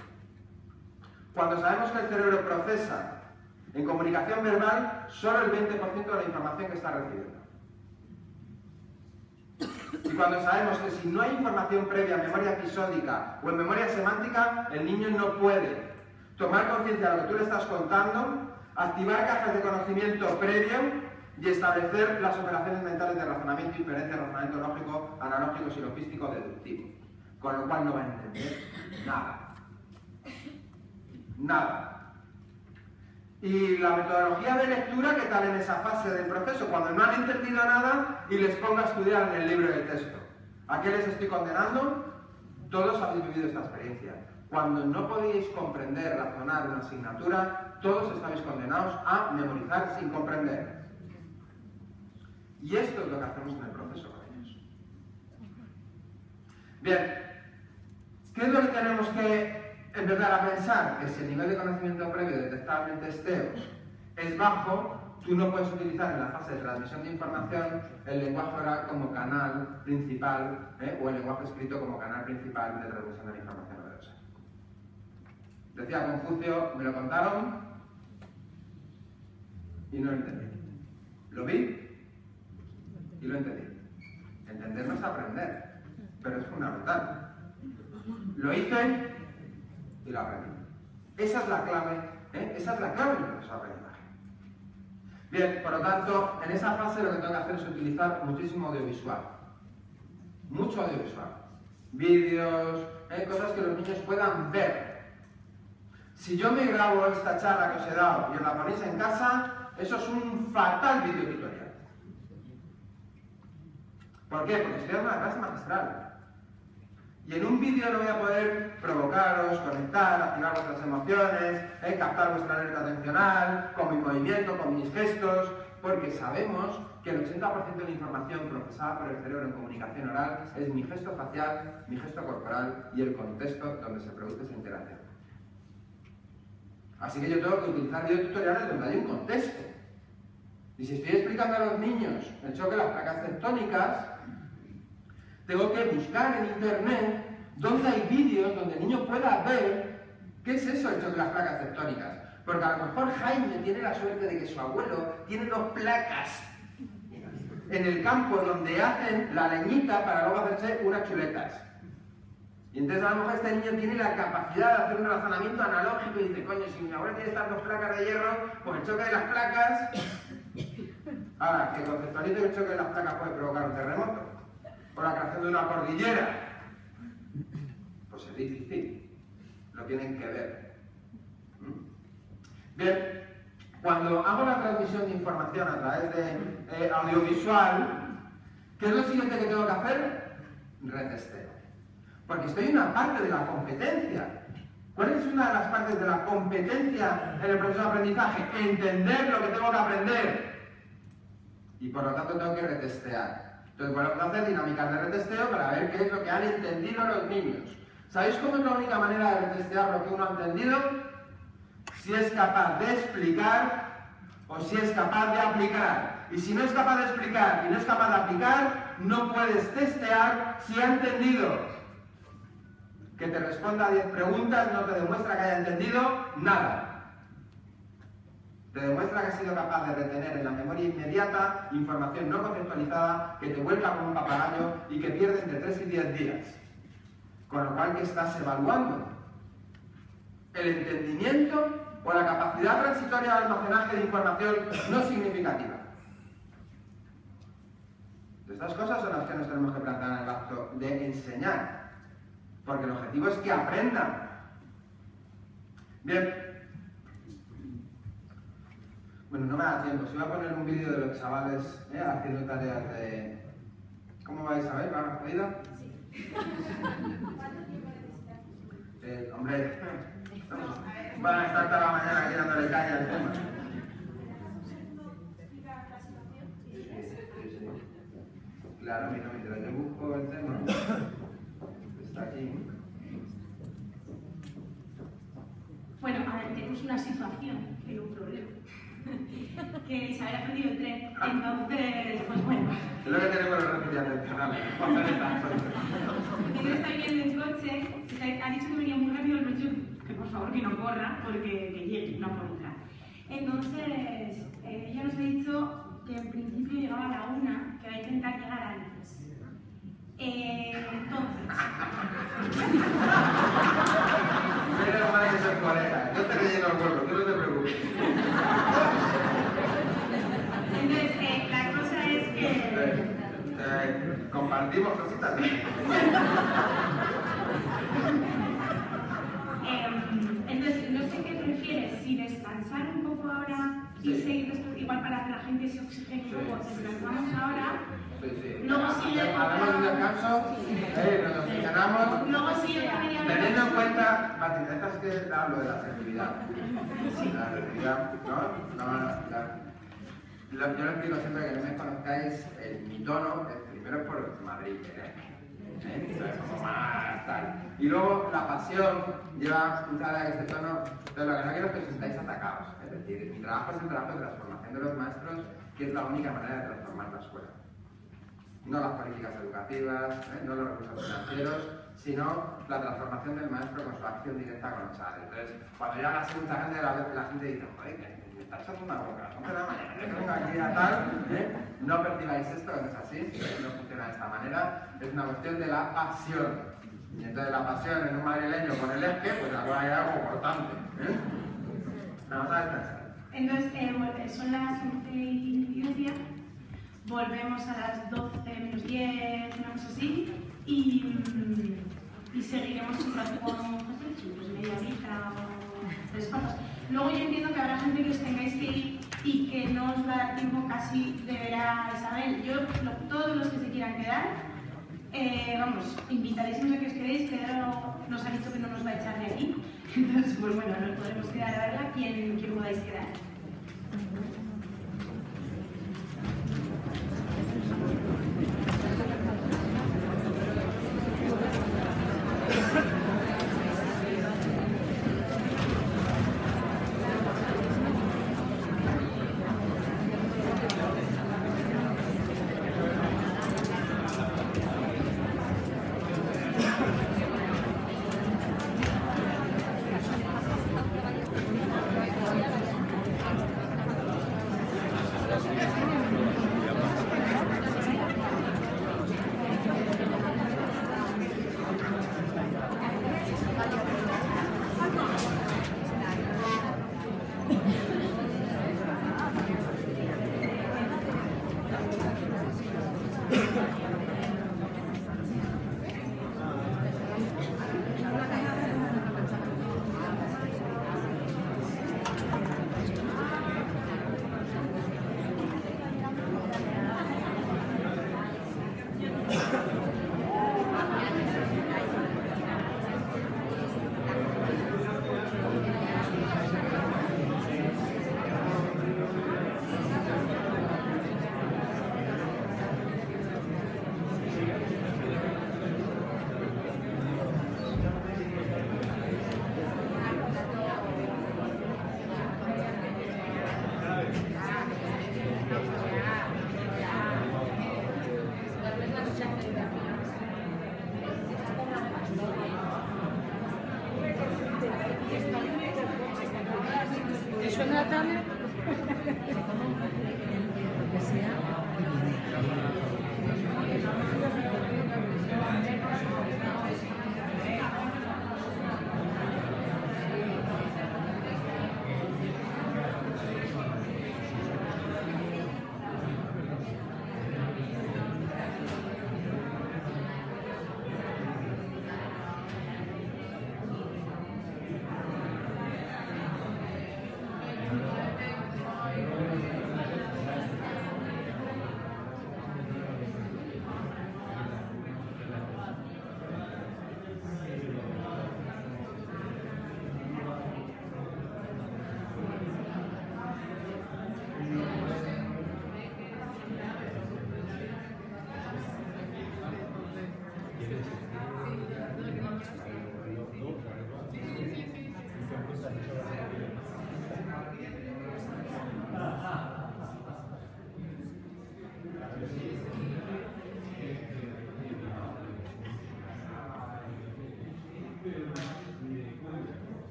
cuando sabemos que el cerebro procesa en comunicación verbal solo el 20% de la información que está recibiendo. Y cuando sabemos que si no hay información previa en memoria episódica o en memoria semántica, el niño no puede tomar conciencia de lo que tú le estás contando, activar cajas de conocimiento previo y establecer las operaciones mentales de razonamiento, inferencia, razonamiento lógico, analógico, silofístico, deductivo. Con lo cual no va a entender nada. Nada. Y la metodología de lectura, ¿qué tal en esa fase del proceso? Cuando no han entendido nada y les pongo a estudiar en el libro de texto. ¿A qué les estoy condenando? Todos habéis vivido esta experiencia. Cuando no podéis comprender, razonar una asignatura, todos estáis condenados a memorizar sin comprender. Y esto es lo que hacemos en el proceso con ellos. Bien, ¿qué es lo que tenemos que empezar a pensar? Que si el nivel de conocimiento previo detectable en testeos es bajo, tú no puedes utilizar en la fase de transmisión de información el lenguaje oral como canal principal, o el lenguaje escrito como canal principal de transmisión de la información novedosa. Decía Confucio, me lo contaron y no lo entendí. Lo vi y lo entendí. Entender no es aprender, pero es fundamental. Lo hice y lo aprendí. Esa es la clave, esa es la clave del proceso de aprendizaje. Bien, por lo tanto, en esa fase lo que tengo que hacer es utilizar muchísimo audiovisual. Mucho audiovisual. Vídeos, cosas que los niños puedan ver. Si yo me grabo esta charla que os he dado y os la ponéis en casa, eso es un fatal video tutorial. ¿Por qué? Porque estoy dando una clase magistral. Y en un vídeo no voy a poder provocaros, conectar, activar vuestras emociones, captar vuestra alerta atencional, con mi movimiento, con mis gestos, porque sabemos que el 80% de la información procesada por el cerebro en comunicación oral es mi gesto facial, mi gesto corporal y el contexto donde se produce esa interacción. Así que yo tengo que utilizar videotutoriales donde hay un contexto. Y si estoy explicando a los niños el choque de las placas tectónicas, tengo que buscar en internet donde hay vídeos donde el niño pueda ver qué es eso el choque de las placas tectónicas. Porque a lo mejor Jaime tiene la suerte de que su abuelo tiene 2 placas en el campo donde hacen la leñita para luego hacerse unas chuletas. Y entonces a lo mejor este niño tiene la capacidad de hacer un razonamiento analógico y dice, coño, si mi abuelo tiene estas 2 placas de hierro, pues el choque de las placas... Ahora, que conceptualice que el choque de las placas puede provocar un terremoto o la creación de una cordillera, pues es difícil. Lo tienen que ver. Bien, cuando hago la transmisión de información a través de audiovisual, ¿qué es lo siguiente que tengo que hacer? Retesteo. Porque estoy en una parte de la competencia. ¿Cuál es una de las partes de la competencia en el proceso de aprendizaje? Entender lo que tengo que aprender. Y por lo tanto tengo que retestear. Entonces, bueno, vamos a hacer dinámicas de retesteo para ver qué es lo que han entendido los niños. ¿Sabéis cómo es la única manera de retestear lo que uno ha entendido? Si es capaz de explicar o si es capaz de aplicar. Y si no es capaz de explicar y no es capaz de aplicar, no puedes testear si ha entendido. Que te responda a 10 preguntas no te demuestra que haya entendido nada. Te demuestra que has sido capaz de retener en la memoria inmediata información no conceptualizada que te vuelca como un papagayo y que pierde entre 3 y 10 días. Con lo cual, ¿qué estás evaluando? ¿El entendimiento o la capacidad transitoria de almacenaje de información no significativa? Estas cosas son las que nos tenemos que plantear en el acto de enseñar. Porque el objetivo es que aprendan. Bien. Bueno, no me da tiempo. Si voy a poner un vídeo de los chavales haciendo tareas de... ¿Cómo vais a ver? ¿Lo han podido? Sí. ¿Cuánto tiempo necesitas? Hombre, van a estar toda la mañana aquí dándole caña al tema. ¿Explica la situación? Sí. Claro, mira, mientras yo busco el tema, está aquí. Bueno, a ver, tenemos una situación, hay un problema. Que Isabel ha perdido el tren, entonces, pues bueno. Es lo que tenemos los refugiados atencionales. Yo estoy viendo en coche, ha dicho que venía muy rápido, pero yo que por favor que no corra, porque que llegue, no por entrar. Entonces, ella nos ha dicho que en principio llegaba a la 1, que va a intentar llegar antes. Entonces... Menos mal que soy colega, yo te relleno el huevo, tú no te preocupes. Entonces, la cosa es que... compartimos cositas. Entonces, no sé qué prefieres, si descansar un poco ahora y seguir después, igual para que la gente se oxigene un poco, descansamos ahora. Luego sigue... Hacemos un descanso, nos oxigenamos. Luego sigue la media hora. Teniendo en cuenta, Martín, es que hablo de la asertividad. La asertividad, yo les digo siempre que no me conozcáis, mi tono, primero es por Madrid, como más tal. Y luego la pasión lleva escuchada en este tono, pero lo que no quiero es que os sintáis atacados. Es decir, mi trabajo es el trabajo de transformación de los maestros, que es la única manera de transformar la escuela. No las políticas educativas, no los recursos financieros, sino la transformación del maestro con su acción directa con los chavales. Entonces, cuando ya hablas mucha gente, la gente dice, joder, me está echando una boca a las 11 de la mañana, que vengo aquí a tal, no percibáis esto, no es así, no funciona de esta manera, es una cuestión de la pasión. Y entonces la pasión en un madrileño con el eje, pues ahora hay algo importante. Vamos a descansar. Entonces, son las 11:10, volvemos a las 12 menos 10, una cosa así, y seguiremos un rato con pues media horita o 3 cuartos. Luego yo entiendo que habrá gente que os tengáis que ir y que no os va a dar tiempo casi de ver a Isabel. Todos los que se quieran quedar, vamos, invitadísimos a que os quedéis. Pedro nos ha dicho que no nos va a echar de aquí, entonces pues bueno, nos podremos quedar a verla quien podáis quedar.